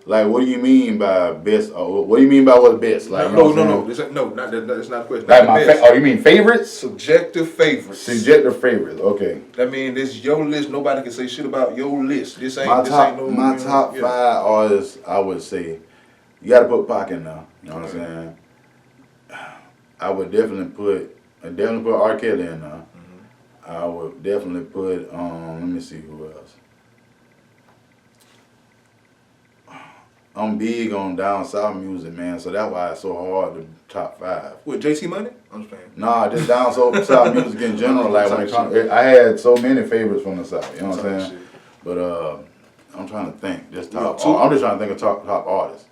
Like, what do you mean by best? What do you mean by what's best? Like, no. Not that. That's not a question. Like Not the best. oh, you mean favorites? Subjective favorites. Subjective favorites. Okay. That means this your list. Nobody can say shit about your list. This ain't. My top 5 artists. I would say you got to put Pac in there. You know what I'm saying? I would definitely put R. Kelly in there. I would definitely put let me see who else. I'm big on down south music, man, so that's why it's so hard to top 5. What, JC Money? I'm just playing. Nah, just down south music in general. Like when it comes, I had so many favorites from the south. You know what I'm saying? Shit. But I'm trying to think. Just top. I'm just trying to think of top artists.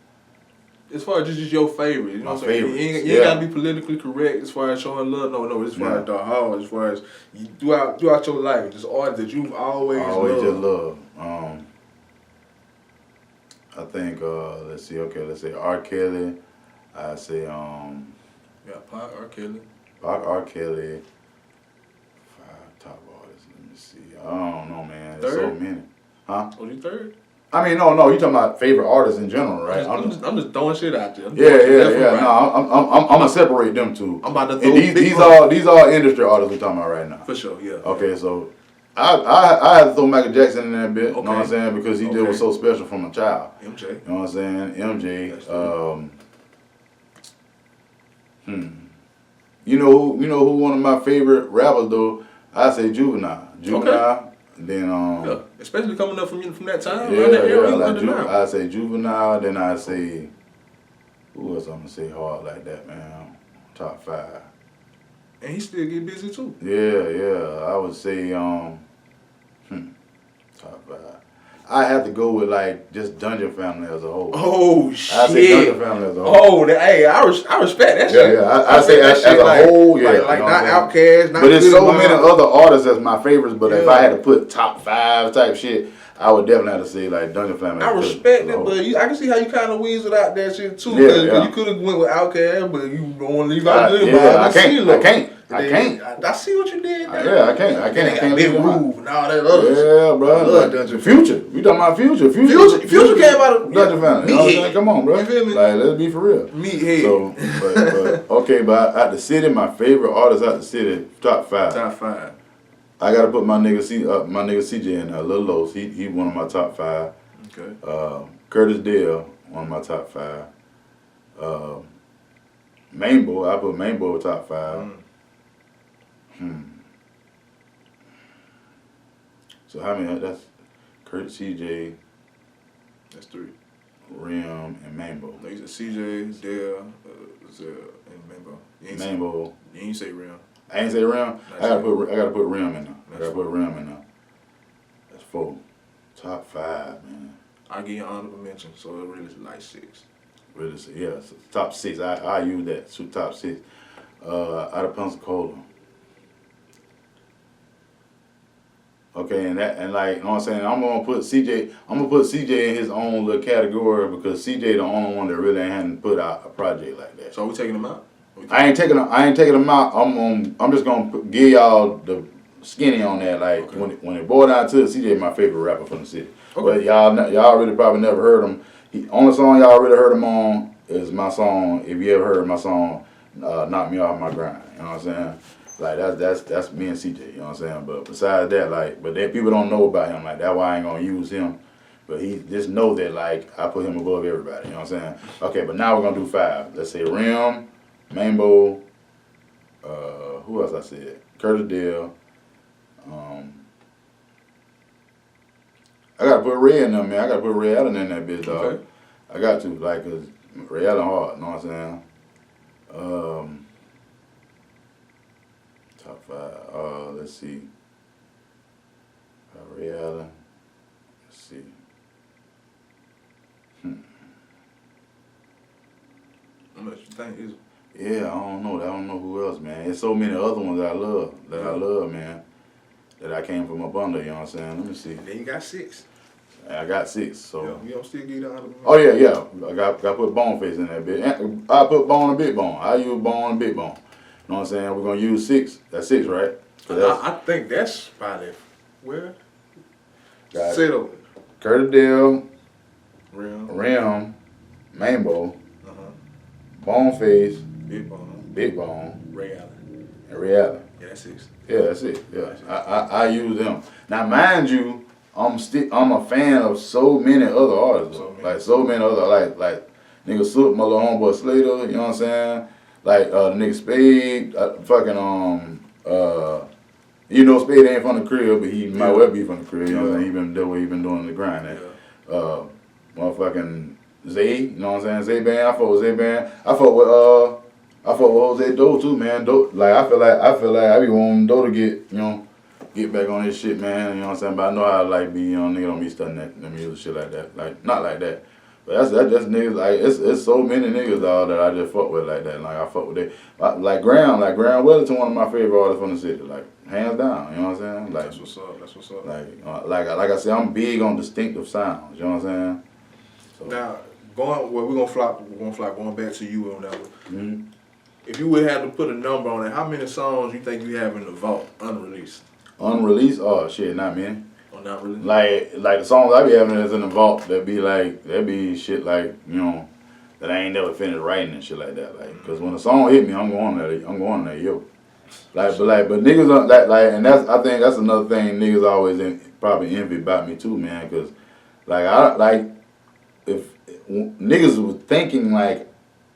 As far as just your favorite, you know what I'm saying? You ain't gotta be politically correct as far as showing love. No, as far as the Hawg, as far as you, throughout your life, just artists that you've always loved. I think let's say R. Kelly. I say Pac, R. Kelly. R. Kelly. 5 top artists. Let me see. I don't know, man. There's so many. Huh? Oh, you third? I mean, no. You talking about favorite artists in general, right? I'm just throwing shit out there. Yeah. No, I'm gonna separate them two. I'm about to throw these are industry artists we're talking about right now. For sure, yeah. Okay, so I had to throw Michael Jackson in there a bit. Okay. You know what I'm saying? Because he just was so special from a child. MJ. You know what I'm saying? MJ. You know who one of my favorite rappers though? I say Juvenile. Okay. Then yeah, especially coming up from that time. Yeah, that era, like I say Juvenile. Then I say who else I'm gonna say hard like that, man? Top 5. And he still get busy too. Yeah. I would say top 5. I have to go with like just Dungeon Family as a whole. Oh shit! I say Dungeon Family as a whole. Oh, hey, I respect that shit. Yeah. I say as a whole, yeah. Like not Outkast, not. But there's so many other artists as my favorites. But if I had to put top 5 type shit, I would definitely have to say like Dungeon Family. I respect it, but I can see how you kind of weaseled out that shit too. Because you could have went with Outkast, but you don't want to leave out good. I can't. I see what you did. I can't. Big Move and all that other shit. Yeah, bro. I love Dungeon. Future. We talking about Future. Future came out of Dungeon Family. You know what I'm saying? Come on, bro. You feel me? Like, let's be for real. Meathead. So, but out the city, my favorite artist out the city, top 5. Top 5. I gotta put my nigga CJ in there. Lil Los. He one of my top 5. Okay. Curtis Dale, one of my top 5. Mainbow, I put Mainbow top 5. So how many? That's Kurt, CJ. That's 3. Rim and Mainbow. No, you said CJ, Dale, and Mainbow. Mainbow. You ain't say Rim. I ain't say Rim. I gotta put Rim in there. That's 4. Top 5, man. I give you an honorable mention, so it really is like 6. Really, yeah. So top 6. I use that. So top 6. Out of Pensacola. Okay, and like, you know what I'm saying? I'm gonna put CJ in his own little category because CJ the only one that really hadn't put out a project like that. So are we taking him out? I ain't taking him out. I'm just gonna give y'all the skinny on that. Like when it boiled down to it, CJ my favorite rapper from the city. Okay. But y'all really probably never heard him. Only song y'all really heard him on is my song. If you ever heard my song, "Knock Me Off My Grind," you know what I'm saying? Like that's me and CJ, you know what I'm saying? But besides that, but then people don't know about him, like that's why I ain't gonna use him. But he just know that I put him above everybody, you know what I'm saying? Okay, but now we're gonna do 5. Let's say Rim, Mainbow, who else I said? Curtis Dale. I gotta put Ray in there, man. I gotta put Ray Allen in that bitch, dog. Okay. I got to, cause Ray Allen hard, you know what I'm saying? Top 5. Let's see. Ray Allen. Let's see. How much you think is? Yeah, I don't know who else, man. There's so many other ones I love, man. That I came from up under, you know what I'm saying? Let me see. Then you got 6. I got 6, so. Yeah, you don't still get out of them. Oh, yeah. I got to put Boneface in that bitch. I put Bone and Big Bone. I use Bone and Big Bone. You know what I'm saying? We're going to use 6. That's 6, right? I think that's probably where? Settle. Curtis Dale, Rim, Mambo, Boneface, Big Bone, Ray Allen, and Ray Allen. Yeah, that's 6. Yeah, that's it. Yeah, I use them. Now, mind you, I'm a fan of so many other artists. So many other like nigga Soot, my little homeboy Slater. You know what I'm saying? Like the nigga Spade, you know Spade ain't from the crib, but he might well be from the crib. You know what I'm saying? He been doing the grind. Motherfucking Zay, you know what I'm saying? Zay Band, I fuck with Zay Band. I fuck with Jose Doe too, man. Doe, like I feel like I be wanting Doe to get back on this shit, man. You know what I'm saying? But I know how to like be, nigga don't be studying that music shit like that. Like not like that. But that's just niggas like it's so many niggas dog that I just fuck with like that. Like I fuck with that. Like Graham Wellington, one of my favorite artists from the city. Like hands down, you know what I'm saying? Like that's what's up. Like I said, I'm big on distinctive sounds. You know what I'm saying? So. Now we're gonna fly going back to you on that one. Mm-hmm. If you would have to put a number on it, how many songs you think you have in the vault unreleased? Unreleased? Oh shit, not many. Oh, not really. Like the songs I be having that's in the vault, that be shit like that I ain't never finished writing and shit like that. Like, cause when the song hit me, I'm going there, yo. But niggas don't and I think that's another thing niggas always probably envy about me too, man. Cause if niggas was thinking like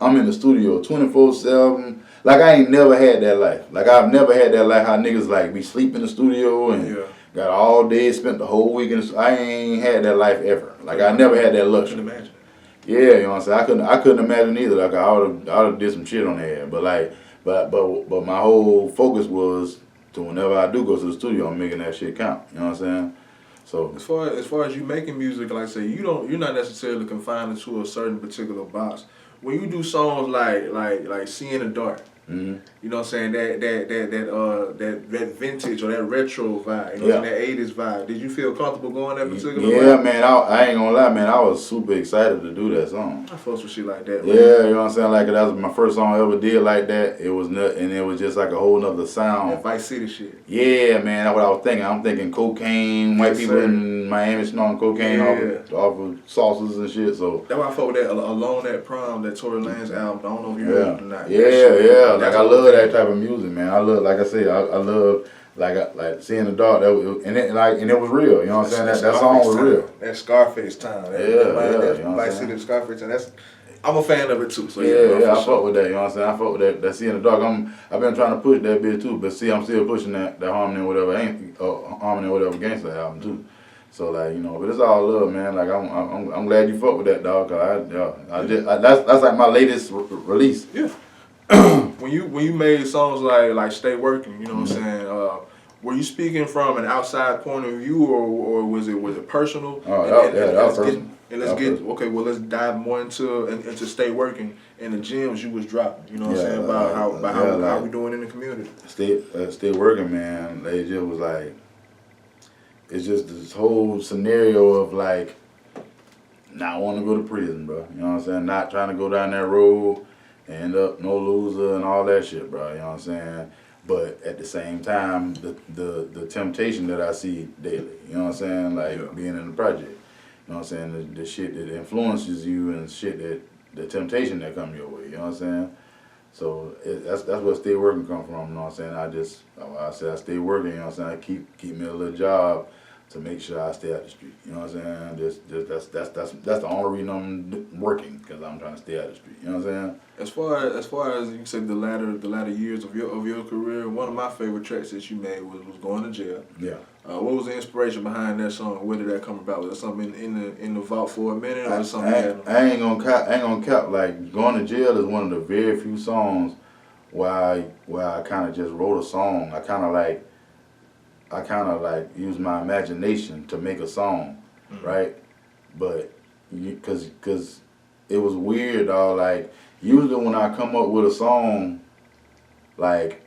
I'm in the studio 24/7. Like I ain't never had that life. Like I've never had that life how niggas like be sleep in the studio and got all day, spent the whole week in the I ain't had that life ever. Like I never had that luxury. I can imagine. Yeah, you know what I'm saying? I couldn't imagine either. Like I would have did some shit on there. But my whole focus was to whenever I do go to the studio, I'm making that shit count. You know what I'm saying? So as far as you making music, like I say, you're not necessarily confined to a certain particular box. When you do songs like See in the Dark, you know what I'm saying, that vintage or that retro vibe, you know, that 80s vibe, did you feel comfortable going that particular way? Yeah, man, I ain't gonna lie, man, I was super excited to do that song. I fucks with shit like that, man. Yeah, you know what I'm saying, like that was my first song I ever did like that. It was and it was just like a whole nother sound. That Vice City shit. Yeah, man, that's what I was thinking. I'm thinking cocaine, white people in Miami snorting cocaine off of sauces and shit. So that's why I fuck with that Alone at Prom, that Tory Lanez album. I don't know if you heard it or not. Yeah. Like I love that type of music, man. I love, like I said, I love like See in the Dark. And it was real. You know what I'm saying? That song was real. That Scarface time. That Vice City Scarface time. I'm a fan of it too. So I fuck with that. You know what I'm saying? I fuck with that See in the Dark. I've been trying to push that bit too, but see, I'm still pushing that Harmony and Whatever Gangsta album too. So like, you know, but it's all love, man. Like I'm glad you fuck with that, dog. Cause that's like my latest release. Yeah. When you made songs like Stay Working, you know what I'm saying? Were you speaking from an outside point of view, or was it personal? That was personal. Let's dive more into Stay Working and the gems you was dropping. You know what I'm saying, about how we doing in the community. Stay Working, man. They just was like, it's just this whole scenario of like not wanting to go to prison, bro. You know what I'm saying? Not trying to go down that road and end up no loser and all that shit, bro. You know what I'm saying? But at the same time, the temptation that I see daily. You know what I'm saying? Like being in the project. You know what I'm saying? The shit that influences you and shit the temptation that come your way. You know what I'm saying? So that's where Stay Working come from. You know what I'm saying? I stay working. You know what I'm saying? I keep me a little job to make sure I stay out the street. You know what I'm saying? That's the only reason I'm working, because I'm trying to stay out the street. You know what I'm saying? As far as you said, the latter years of your career, one of my favorite tracks that you made was Going to Jail. Yeah. What was the inspiration behind that song? Where did that come about? Was that something in the vault for a minute, or something? I ain't gonna cap. Like Going to Jail is one of the very few songs where I kind of just wrote a song. I kind of like use my imagination to make a song, right? But because it was weird, dog. Like usually when I come up with a song, like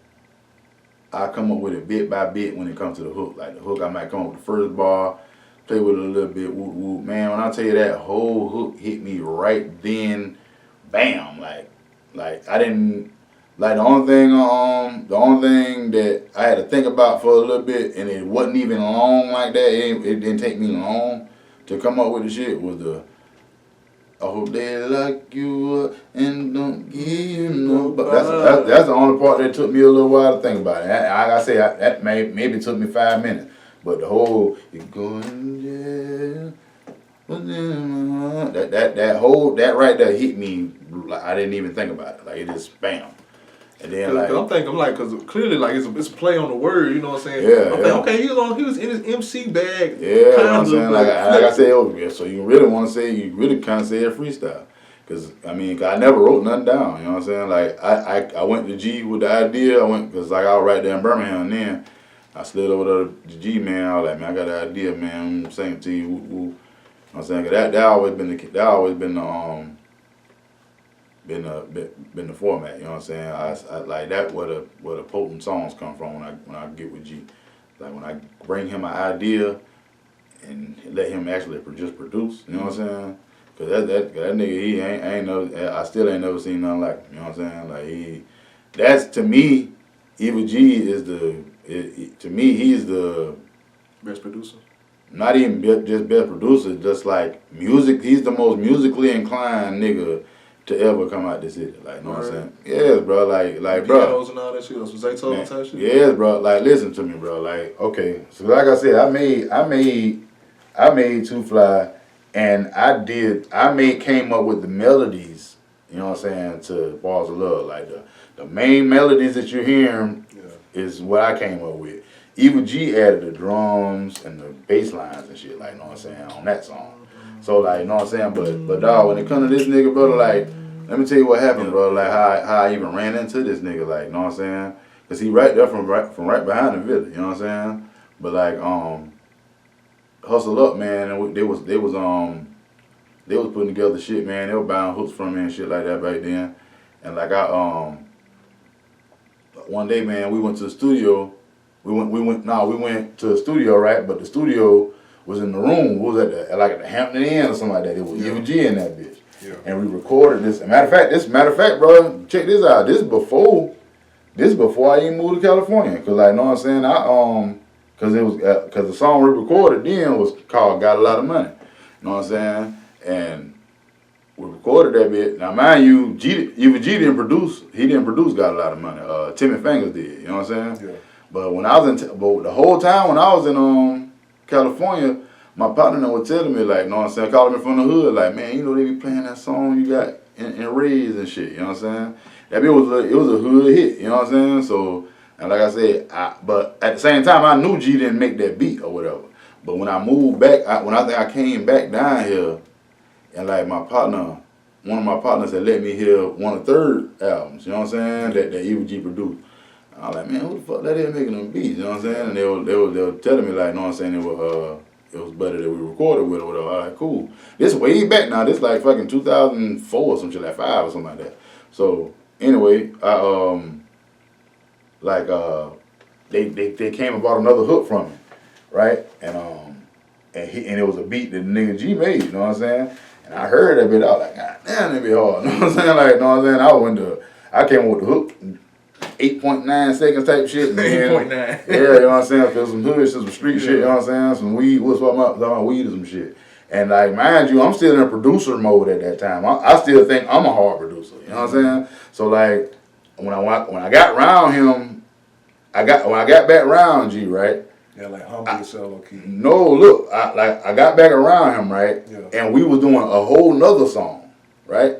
I come up with it bit by bit when it comes to the hook. Like the hook, I might come up with the first bar, play with it a little bit, whoop whoop. Man, when I tell you that whole hook hit me right then, bam. Like I didn't. Like the only thing that I had to think about for a little bit, and it wasn't even long like that. It didn't take me long to come up with the shit. Was I hope they lock you up and don't give you no. But that's the only part that took me a little while to think about it. Like I say, that maybe took me 5 minutes. But the whole you going jail. That right there hit me like I didn't even think about it. Like it just bam. And then like cause clearly like it's a play on the word, you know what I'm saying? Yeah, I'm thinking, okay, he was in his MC bag. Yeah, you know what I'm saying? Like I said, so you really want to say, you really kind of say it freestyle. Cause I mean, I never wrote nothing down, you know what I'm saying? Like I went to G with the idea, cause like I was right there in Birmingham, and then I slid over to the G, man. I was like, man, I got the idea, man. I'm saying to you, woo, woo. You know what I'm saying? Cause that always been the format, you know what I'm saying? I like that where the potent songs come from when I get with G. Like when I bring him an idea and let him actually just produce, you know what I'm saying? Cause that nigga, he ain't never, I still ain't never seen nothing like him, you know what I'm saying? Like that's to me, Evil G is to me he's the best producer. Not even just best producer, just like music. He's the most musically inclined nigga to ever come out this city. Like, you know what I'm saying? Yes, bro. Like, bro. Pianos and all that shit. That's what they told type shit. Yes, bro. Like, listen to me, bro. Like, okay. So, like I said, I made Too Fly, and came up with the melodies. You know what I'm saying? To Balls of Love, like the main melodies that you're hearing is what I came up with. Evil G added the drums and the bass lines and shit, like, you know what I'm saying, on that song. So, like, you know what I'm saying? But dog, when it comes to this nigga, brother, like, let me tell you what happened, bro. Like, how I even ran into this nigga, like, you know what I'm saying? Because he right there from right behind the village, you know what I'm saying? But, like, Hustle Up, man, and they was putting together shit, man. They were buying hooks from me and shit like that back then. And, like, one day, man, we went to the studio. We went to the studio, right? But the studio was in the room. We was at the Hampton Inn or something like that. It was Evil G in that bitch. Yeah. And we recorded this. Matter of fact, bro, check this out. This before I even moved to California. Cause like, you know what I'm saying? Cause the song we recorded then was called "Got a Lot of Money." You know what I'm saying? And we recorded that bit. Now, mind you, Evil G didn't produce. He didn't produce "Got a Lot of Money." Timmy Fingers did. You know what I'm saying? Yeah. But when I was but the whole time when I was in California, my partner was telling me, like, you know what I'm saying, calling me from the hood, like, man, you know they be playing that song you got in Ray's and shit, you know what I'm saying? That it was a hood hit, you know what I'm saying? So, and like I said, but at the same time, I knew G didn't make that beat or whatever. But when I moved back, I came back down here, and like one of my partners had let me hear one of Third albums, you know what I'm saying, that Evil G produced. I was like, man, who the fuck that is making them beats? You know what I'm saying? And they were telling me, like, you know what I'm saying, it was better that we recorded with or whatever. All right, cool. This way back now. This like fucking 2004 or some shit, like 5 or something like that. So anyway, they came and bought another hook from me, right? And it was a beat that the nigga G made. You know what I'm saying? And I heard that bit. I was like, God damn, that be hard. You know what I'm saying? Like, you know what I'm saying? I came up with the hook. 8.9 seconds type shit. 8.9. Yeah, you know what I'm saying? Feel some hood shit, some street shit, you know what I'm saying? Some weed, what's about weed or some shit. And like, mind you, I'm still in producer mode at that time. I still think I'm a hard producer, you know what I'm saying? So like, when I got around him, when I got back around G, right? Yeah, like humble yourself, low key. No, look, I got back around him, right? Yeah. And we was doing a whole nother song, right?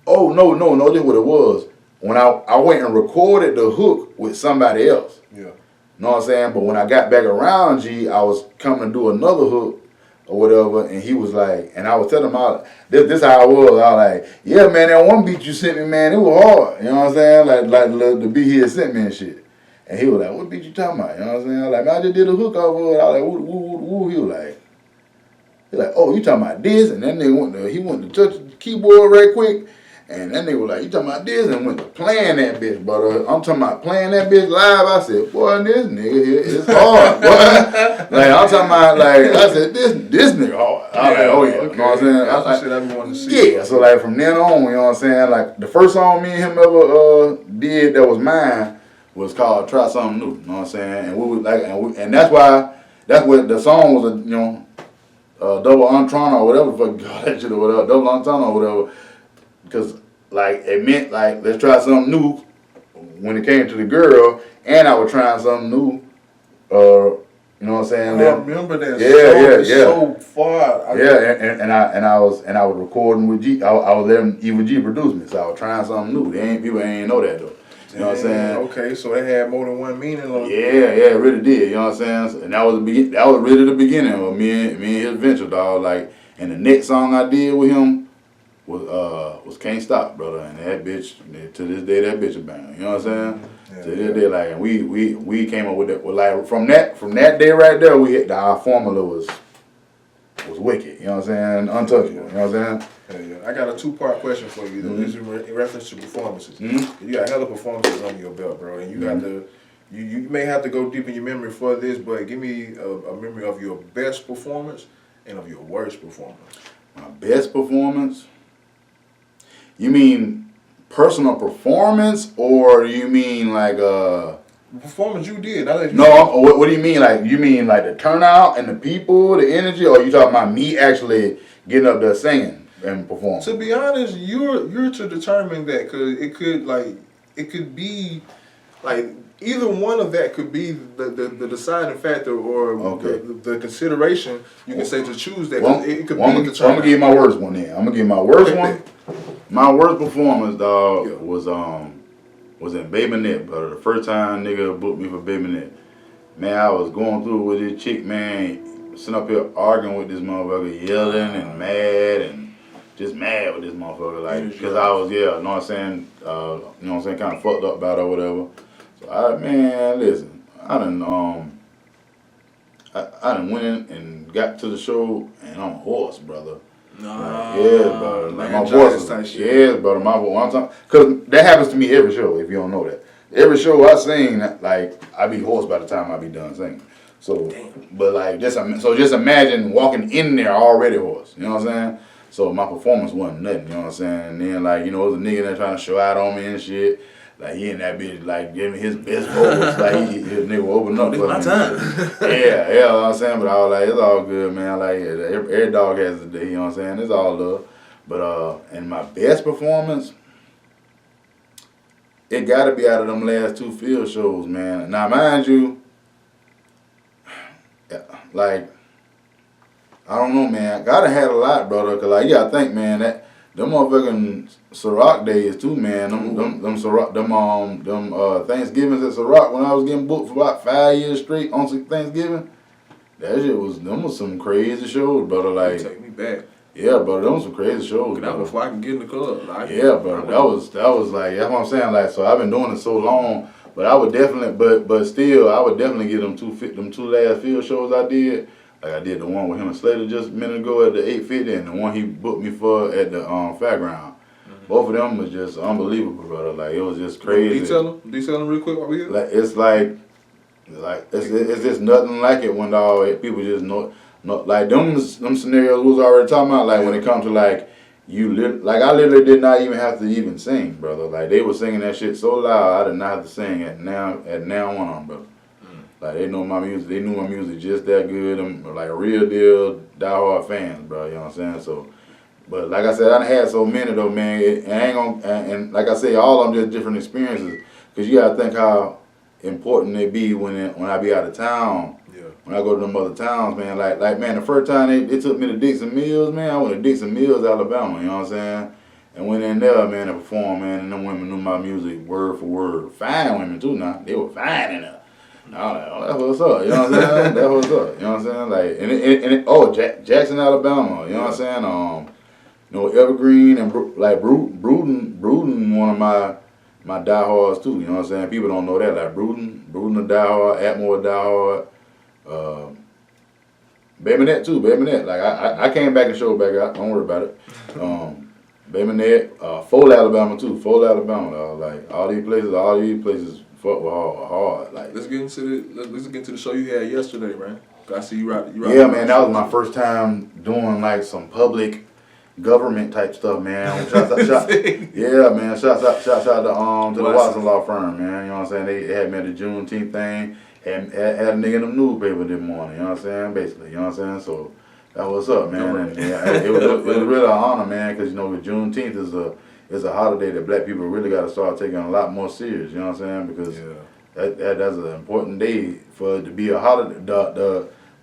Oh, no, this what it was. When I went and recorded the hook with somebody else. Yeah. You know what I'm saying? But when I got back around G, I was coming to do another hook or whatever, and he was like, and I was telling him, this how I was. I was like, yeah, man, that one beat you sent me, man, it was hard. You know what I'm saying? Like the beat he had sent me and shit. And he was like, what beat you talking about? You know what I'm saying? I was like, man, I just did a hook off of it. I was like, woo. He was like, oh, you talking about this? And then he went to touch the keyboard right quick. And that nigga was like, you talking about this? And went to playing that bitch, but I'm talking about playing that bitch live. I said, boy, this nigga here is hard, boy. Like, I'm talking about, like, I said, this nigga hard. I was like, oh yeah, okay. You know what I'm saying? That's the shit I be wanting to see. Yeah, so like from then on, you know what I'm saying? Like the first song me and him ever did that was mine was called Try Something New, you know what I'm saying? And we was like, and that's what the song was, double entendre or whatever the fuck you call that shit or whatever, double entendre or whatever. Because like it meant like let's try something new when it came to the girl, and I was trying something new. You know what I'm saying? I remember that yeah, song. Yeah. So far. And I was recording with G. I was letting Evil G produce me, so I was trying something new. People ain't know that though. You know what I'm saying? Okay, so it had more than one meaning on it. Yeah, it really did. You know what I'm saying? And that was really the beginning of me and his venture, dog. Like, and the next song I did with him was Can't Stop, brother. And that bitch, to this day, that bitch a banger. You know what I'm saying? To this day, like, and we came up with that. Well, like from that day right there, we hit our formula was wicked. You know what I'm saying? Untouchable. You know what I'm saying? Yeah. I got a 2-part question for you. Though. This is in reference to performances. Mm-hmm. You got hella performances under your belt, bro, and you got to. You may have to go deep in your memory for this, but give me a memory of your best performance and of your worst performance. My best performance? You mean personal performance, or you mean like performance you did? No, what do you mean? Like you mean like the turnout and the people, the energy, or you talking about me actually getting up there singing and performing? To be honest, you're to determine that because it could be like either one of that could be the deciding factor or the consideration. You can say to choose that. It could be I'm gonna give you my worst one then. I'm gonna give you my worst one. My worst performance, dog, was in Baby Net, brother. The first time nigga booked me for Baby Net. Man, I was going through with this chick, man, sitting up here arguing with this motherfucker, yelling and mad and just mad with this motherfucker, like, because I was, you know what I'm saying, kind of fucked up about it or whatever. So listen, I done went in and got to the show and I'm hoarse, brother. Brother. Like my voice brother. My voice. Because that happens to me every show, if you don't know that. Every show I sing, like, I be hoarse by the time I be done singing. So, but like, just imagine walking in there already hoarse. You know what I'm saying? So my performance wasn't nothing, you know what I'm saying? And then, like, you know, it was a nigga there trying to show out on me and shit. Like, he and that bitch, like, giving his best vocals. Like, his nigga open up for me. This my time. You know what I'm saying? But I was like, it's all good, man. Like, every dog has a day, you know what I'm saying? It's all love. But, and my best performance, it got to be out of them last 2 field shows, man. Now, mind you, like, I don't know, man. Gotta had a lot, brother. Cause like, you gotta think, man, that them motherfucking Ciroc days too, man. Them Thanksgivings at Ciroc when I was getting booked for about 5 years straight on Thanksgiving. That shit was some crazy shows, brother. Like, take me back. Yeah, brother, them was some crazy shows. That was before I can get in the club. Yeah, brother. That was like, that's what I'm saying. Like, so I've been doing it so long, but I would definitely, but still, I would definitely get them two last field shows I did. Like I did the one with him and Slater just a minute ago at the 850, and the one he booked me for at the Fairground. Mm-hmm. Both of them was just unbelievable, brother. Like, it was just crazy. Detail them real quick while we here. Like, it's just nothing like it when people just know like them scenarios we was already talking about. Like when it comes to like I literally did not even have to even sing, brother. Like they were singing that shit so loud I did not have to sing at now on, brother. Like, they know my music. They knew my music just that good. I'm like a real deal diehard fans, bro. You know what I'm saying? So, but like I said, I done had so many though, man. And like I say, all of them just different experiences. Cause you gotta think how important they be when I be out of town. Yeah. When I go to them other towns, man. Like man, the first time they took me to Dixon Mills, man. I went to Dixon Mills, Alabama. You know what I'm saying? And went in there, man, to perform, man. And them women knew my music word for word. Fine women too, now. They were fine in there. I was like, oh, that's what's up, you know what I'm saying? That's what's up, you know what I'm saying? Like, Jackson, Alabama, you know what I'm saying? Evergreen and Bruden, one of my diehards too, you know what I'm saying? People don't know that, like Bruden a diehard, Atmore a diehard, Baby Net too, Baby Net. Like, I came back and showed back out, don't worry about it. Baby Net, Foley, Alabama too, like, all these places. Fuck with hard. Like, let's get into the show you had yesterday, man. I see you right. Yeah, man, that was my first time doing like some public government type stuff, man. Yeah, man. Shouts out to the Watson Law Firm, man. You know what I'm saying? They had me at the Juneteenth thing. Had a nigga in the newspaper this morning. You know what I'm saying? Basically, you know what I'm saying? So That's what's up, man. And, it was really an honor, man, because, you know, Juneteenth is a holiday that black people really got to start taking a lot more serious, you know what I'm saying? Because that's an important day for it to be a holiday.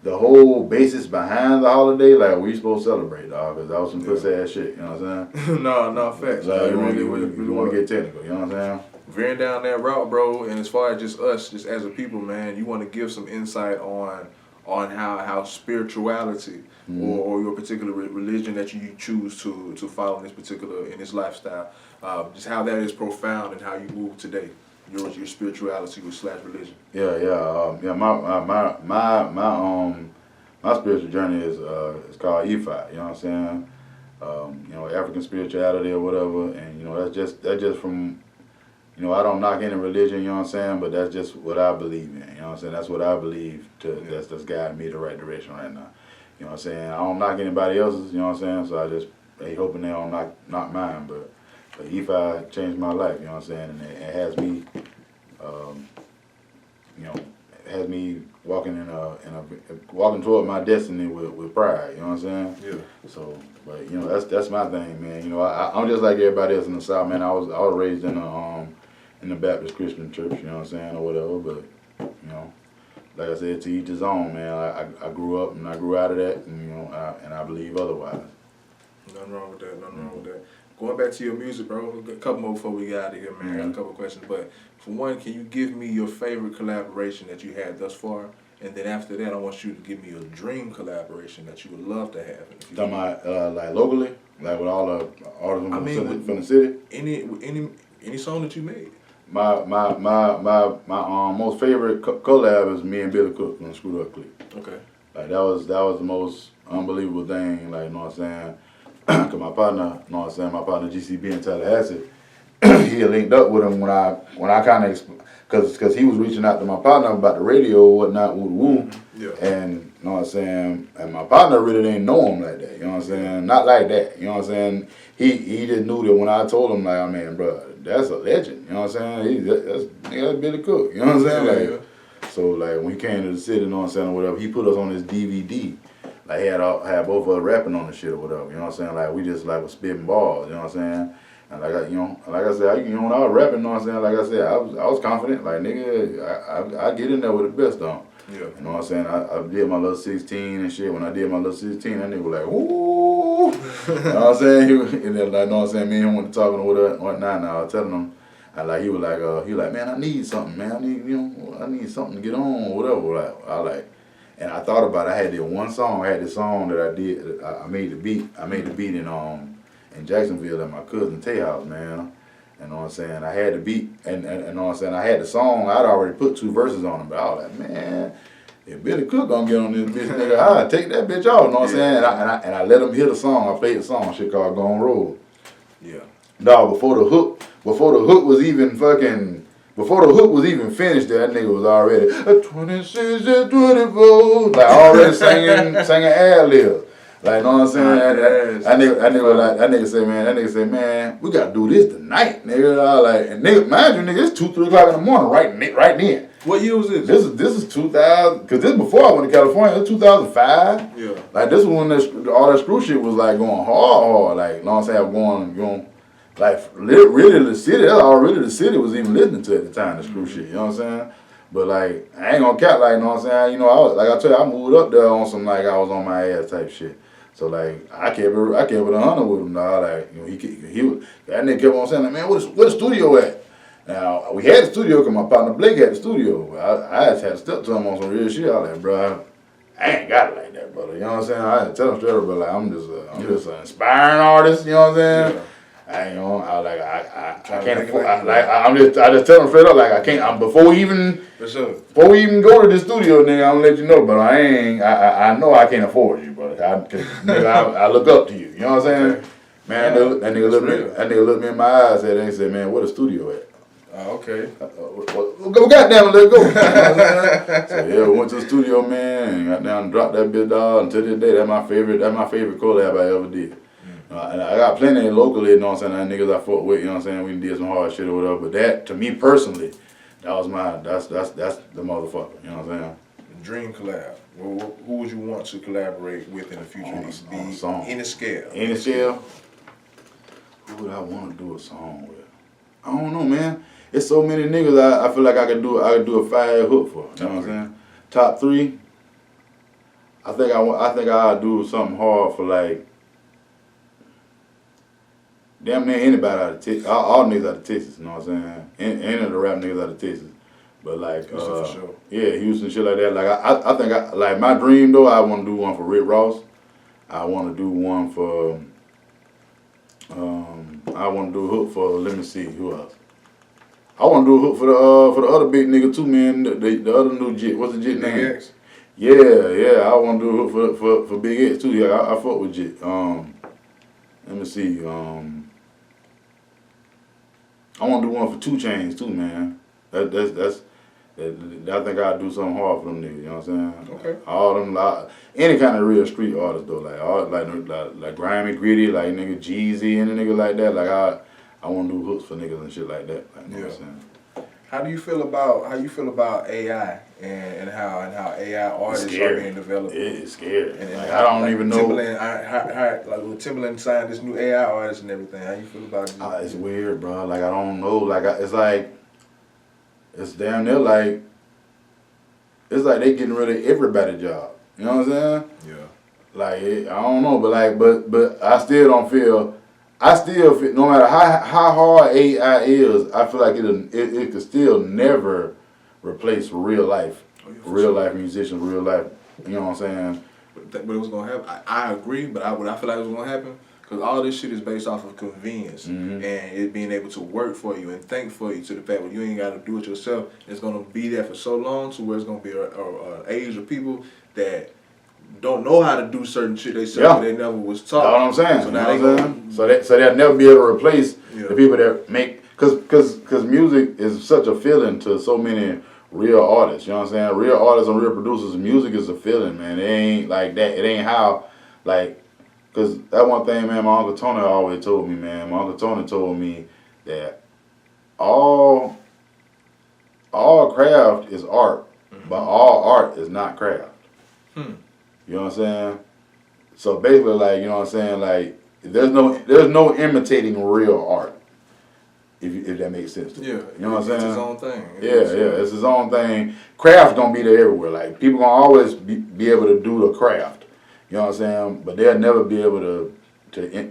The whole basis behind the holiday, like, we supposed to celebrate, dog, because that was some pussy ass shit, you know what I'm saying? No, facts. Like, you want to get technical, you know what I'm saying? Veering down that route, bro, and as far as just us, just as a people, man, you want to give some insight on how spirituality or your particular religion that you choose to follow in this lifestyle, just how that is profound and how you move today, your spirituality / religion. My spiritual journey is called Ifa, you know what I'm saying? You know, African spirituality or whatever, and, you know, that's just from, you know, I don't knock any religion, you know what I'm saying, but that's just what I believe in, you know what I'm saying? That's what I believe that's guiding me the right direction right now. You know what I'm saying? I don't knock anybody else's, you know what I'm saying? So I just hoping they don't knock mine, but Ifa changed my life, you know what I'm saying? And it has me, you know, has me walking walking toward my destiny with pride, you know what I'm saying? Yeah. So, but, you know, that's my thing, man. You know, I'm just like everybody else in the South, man. I was raised in the Baptist Christian church, you know what I'm saying, or whatever. But, you know, like I said, to each his own, man. I grew up and I grew out of that, and, you know, and I believe otherwise. Nothing wrong with that. Nothing wrong with that. Going back to your music, bro. A couple more before we get out of here, man. I got a couple questions, but for one, can you give me your favorite collaboration that you had thus far? And then after that, I want you to give me your dream collaboration that you would love to have. Talking about like locally, like with all the artists from the city. Any song that you made. My most favorite collab is me and Billy Cook from the Screwed Up Clique. Okay. Like that was the most unbelievable thing. Like, you know what I'm saying? Cause my partner, you know what I'm saying, my partner GCB in Tallahassee, he had linked up with him when I kind of, cause he was reaching out to my partner about the radio or whatnot, woo. Yeah. And, you know what I'm saying, and my partner really didn't know him like that, you know what I'm saying? Not like that, you know what I'm saying? He just knew that when I told him, like, I mean, bro, that's a legend, you know what I'm saying? That's Billy Cook, you know what I'm saying? Like, so, like, when he came to the city, you know what I'm saying, or whatever, he put us on his DVD. Like, he had both of us rapping on the shit or whatever, you know what I'm saying? Like, we just, like, was spitting balls, you know what I'm saying? And, like, like I said, when I was rapping, you know what I'm saying? Like I said, I was confident. Like, nigga, I get in there with the best on. Yeah. You know what I'm saying? I did my little 16 and shit. When I did my little 16, that nigga was like, ooh. You know what I'm saying? And then, like, you know what I'm saying? Me and him went to talking or whatnot. Now I was telling him, he was like, man, I need something, man. I need something to get on or whatever. And I thought about it. I had this one song. I had this song that I did. I made the beat. I made the beat in Jacksonville at my cousin Tay house, man. You know what I'm saying? I had the beat, and you know what I'm saying? I had the song. I'd already put 2 verses on it, but I was like, man, if Billy Cook gonna get on this bitch, nigga, I'd take that bitch off. You know what I'm saying? And I let him hear the song. I played the song, shit called Gone Roll. Yeah. Dog, before the hook was even finished, that nigga was already 26 and 24, like already singing ad-lib. Like, you know what I'm saying? That nigga say, man, we gotta do this tonight, nigga. And nigga, mind you, nigga, it's 2, 3 o'clock in the morning, right then. What year was this? This is 2000, cause this before I went to California. It was 2005. Yeah. Like, this was when all that screw shit was like going hard. Like, you know what I'm saying? Going. Like, really, the city, that's all really the city was even listening to at the time, the screw shit, you know what I'm saying? But, like, I ain't gonna cap, like, you know what I'm saying? You know, I told you, I moved up there on some, like, I was on my ass type shit. So, like, I kept it 100 with him, dog. Like, you know, that nigga kept on saying, like, man, where the studio at? Now, we had the studio because my partner Blake had the studio. I just had to step to him on some real shit. I was like, bro, I ain't got it like that, brother. You know what I'm saying? I had to tell him straight up, but, like, I'm just an inspiring artist, you know what I'm saying? Yeah. I just tell them straight up, like, I can't. Before we even go to the studio, nigga, I'm gonna let you know. But I know I can't afford you, brother. I look up to you. You know what I'm saying? Okay. Man, that nigga looked me in my eyes and said, man, where the studio at? Okay. Well, goddamn, let's go. You know what I'm saying? So yeah, we went to the studio, man, and got down and dropped that bitch, dog. Until this day, that's my favorite collab I ever did. And I got plenty locally, you know what I'm saying, niggas I fought with, you know what I'm saying, we did some hard shit or whatever, but that, to me personally, that's the motherfucker, you know what I'm saying? Dream collab. Who would you want to collaborate with in the future? On a song. Any scale. Any scale? Who would I want to do a song with? I don't know, man. It's so many niggas I feel like I could do a fire hook for. You know what I'm saying? Top 3. I think I'll do something hard for like damn near anybody out of Texas. All niggas out of Texas, you know what I'm saying? Any of the rap niggas out of Texas. But like Houston for sure. Yeah, Houston, shit like that. Like I think like my dream though, I wanna do one for Rick Ross. I wanna do one for I wanna do a hook for, let me see, who else? I wanna do a hook for the other big nigga too, man. The other new jit. What's the jit name? Big X? Yeah. I wanna do a hook for Big X too. Yeah, I fuck with jit. Let me see. I wanna do one for 2 Chainz too, man. I think I'd do something hard for them niggas, you know what I'm saying? Okay. All them, like, any kind of real street artists though, like grimy, gritty, like nigga Jeezy, any nigga like that. Like I want to do hooks for niggas and shit like that. Like, you know what I'm saying? How do you feel about AI and how AI artists are being developed? It's scary. And like, I don't even know. Like Timberland signed this new AI artist and everything. How you feel about it? It's weird, bro. Like I don't know. Like it's like it's damn near like it's like they getting rid of everybody's job. You know what I'm saying? Yeah. Like I don't know, but like but I still don't feel. I still feel no matter how hard AI is, I feel like it could still never replace real life, real life musicians, real life. You know what I'm saying? But it was gonna happen. I agree, but I feel like it was gonna happen because all this shit is based off of convenience and it being able to work for you and think for you to the fact where you ain't got to do it yourself. It's gonna be there for so long to where it's gonna be a age of people that don't know how to do certain shit they say they never was taught. That's what I'm saying. So now they gonna, so they'll never be able to replace the people that make because music is such a feeling to so many real artists. You know what I'm saying? Real artists and real producers. Music is a feeling, man. It ain't like that. It ain't how like because that one thing, man. My Uncle Tony always told me, man. My Uncle Tony told me that all craft is art, but all art is not craft. You know what I'm saying? So basically, like, you know what I'm saying, like, there's no imitating real art. If that makes sense to you. Yeah. You know what I'm saying? It's his own thing. It's his own thing. Craft's gonna be there everywhere. Like, people gonna always be able to do the craft. You know what I'm saying? But they'll never be able to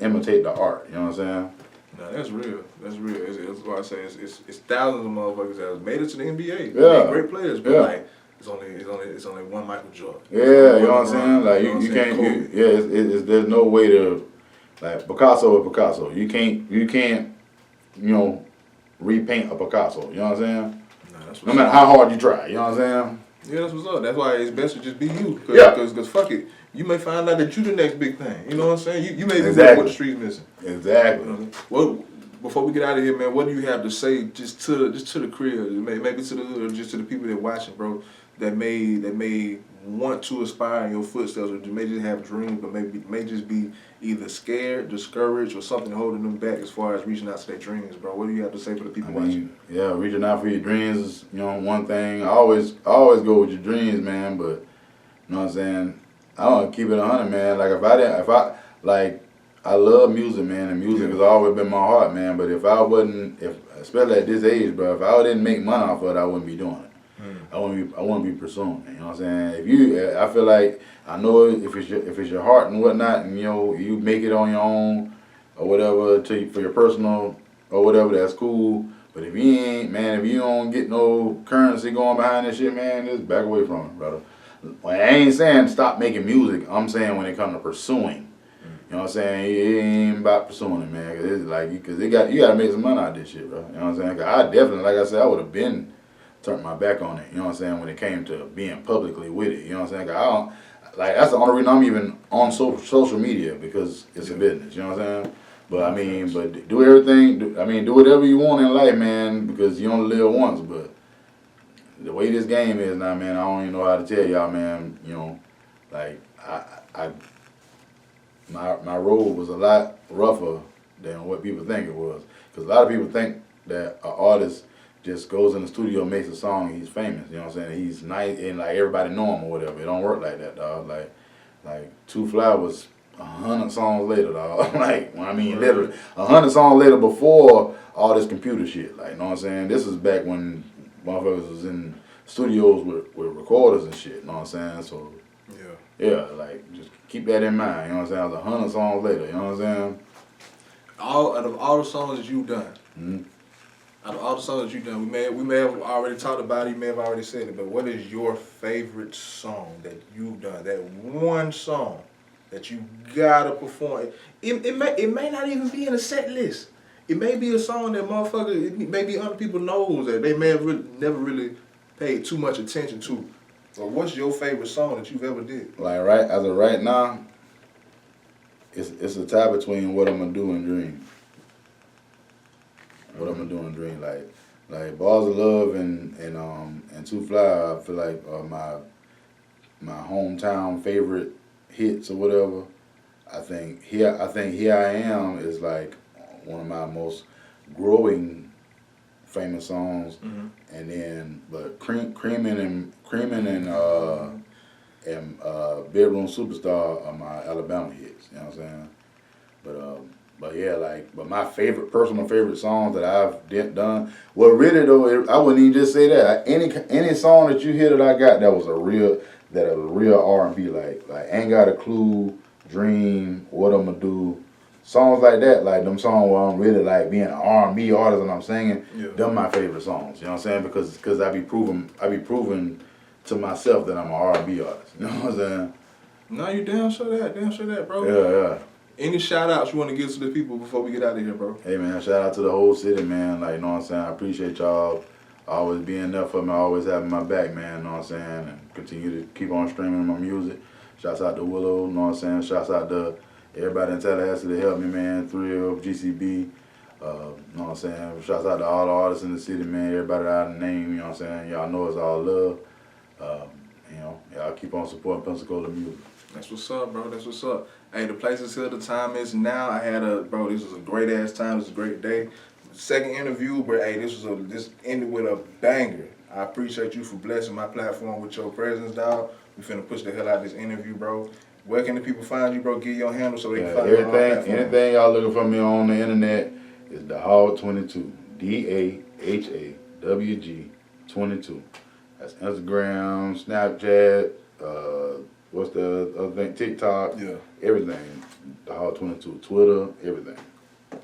imitate the art. You know what I'm saying? No, that's real. That's real. It's why I say it's thousands of motherfuckers that have made it to the NBA. Yeah. They're great players, but like it's only one Michael Jordan. Yeah, you know what I'm saying? Like you can't. There's no way to like Picasso or Picasso. You can't repaint a Picasso. You know what I'm saying? No matter how hard you try. You know what I'm saying? Yeah, that's what's up. That's why it's best to just be you. Yeah. Because fuck it. You may find out that you the next big thing. You know what I'm saying? You may be what the street's missing. Exactly. You know? Well, before we get out of here, man, what do you have to say just to the crib, maybe to the hood, or just to the people that watching, bro, that may want to aspire in your footsteps, or may just have dreams, but may just be either scared, discouraged, or something holding them back as far as reaching out to their dreams, bro? What do you have to say for the people watching? Yeah, reaching out for your dreams is, one thing. I always go with your dreams, man, but you know what I'm saying? I don't keep it 100, man. Like I love music, man, and music has always been my heart, man. But especially at this age, bro, if I didn't make money off of it, I wouldn't be doing it. I wouldn't be pursuing it. You know what I'm saying? I feel like I know if it's your heart and whatnot, and you make it on your own or whatever for your personal or whatever, that's cool. But if you don't get no currency going behind this shit, man, just back away from it, brother. Well, I ain't saying stop making music. I'm saying when it comes to pursuing. You know what I'm saying? It ain't about pursuing it, man. Because you got to make some money out of this shit, bro. You know what I'm saying? 'Cause I definitely, like I said, I would have been turned my back on it. You know what I'm saying? When it came to being publicly with it. You know what I'm saying? 'Cause that's the only reason I'm even on social media, because it's a business. You know what I'm saying? But do everything. Do whatever you want in life, man, because you only live once. But the way this game is now, man, I don't even know how to tell y'all, man. My road was a lot rougher than what people think it was. Because a lot of people think that an artist just goes in the studio, makes a song, and he's famous. You know what I'm saying? He's nice and like everybody know him or whatever. It don't work like that, dog. Like Two Fly was 100 songs later, dog. Like I mean, literally 100 songs later before all this computer shit. Like, you know what I'm saying? This is back when motherfuckers was in studios with recorders and shit. You know what I'm saying? So yeah, like just keep that in mind. You know what I'm saying? It was 100 songs later. You know what I'm saying? Out of all the songs that you've done. Mm-hmm. Out of all the songs that you've done, we may have already talked about it, you may have already said it, but what is your favorite song that you've done? That one song that you gotta perform. It may not even be in a set list. It may be a song that motherfucker, it may be other people knows that they may have never really paid too much attention to. But what's your favorite song that you've ever did? Like as of right now, it's a tie between What I'm Gonna Do and Dream. What I'm Gonna Do and Dream, like Bars of Love and Two Fly, I feel like my hometown favorite hits or whatever. I think Here I Am is like one of my most growing famous songs. Mm-hmm. And then but Creamin' and Bedroom Superstar are my Alabama hits. You know what I'm saying? But yeah, but my personal favorite songs that I've done. Well, really though, I wouldn't even just say that. Any song that you hear that I got that was a real R&B, like Ain't Got a Clue, Dream, What I'ma Do, songs like that. Like them songs where I'm really like being an R&B artist and I'm singing. Yeah. Them my favorite songs. You know what I'm saying? Because I be proving to myself that I'm an R&B artist. You know what I'm saying? No, you damn sure that, bro. Yeah. Any shout outs you want to give to the people before we get out of here, bro? Hey man, shout out to the whole city, man. Like, you know what I'm saying? I appreciate y'all always being there for me, always having my back, man. You know what I'm saying? And continue to keep on streaming my music. Shouts out to Willow, you know what I'm saying? Shouts out to everybody in Tallahassee that helped me, man. Thrill, GCB, you know what I'm saying? Shouts out to all the artists in the city, man. Everybody that I name, you know what I'm saying? Y'all know it's all love. You know, y'all keep on supporting Pensacola music. That's what's up, bro. That's what's up. Hey, the place is here. The time is now. Bro, this was a great ass time. This was a great day. Second interview, but hey, this ended with a banger. I appreciate you for blessing my platform with your presence, dog. We finna push the hell out of this interview, bro. Where can the people find you, bro? Give your handle so they can find you on our platform. Anything y'all looking for me on the internet is the Hawg 22. DAHAWG 22. That's Instagram, Snapchat, what's the other thing? TikTok. Yeah. Everything. The Hawg 22. Twitter, everything.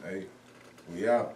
Hey, we out.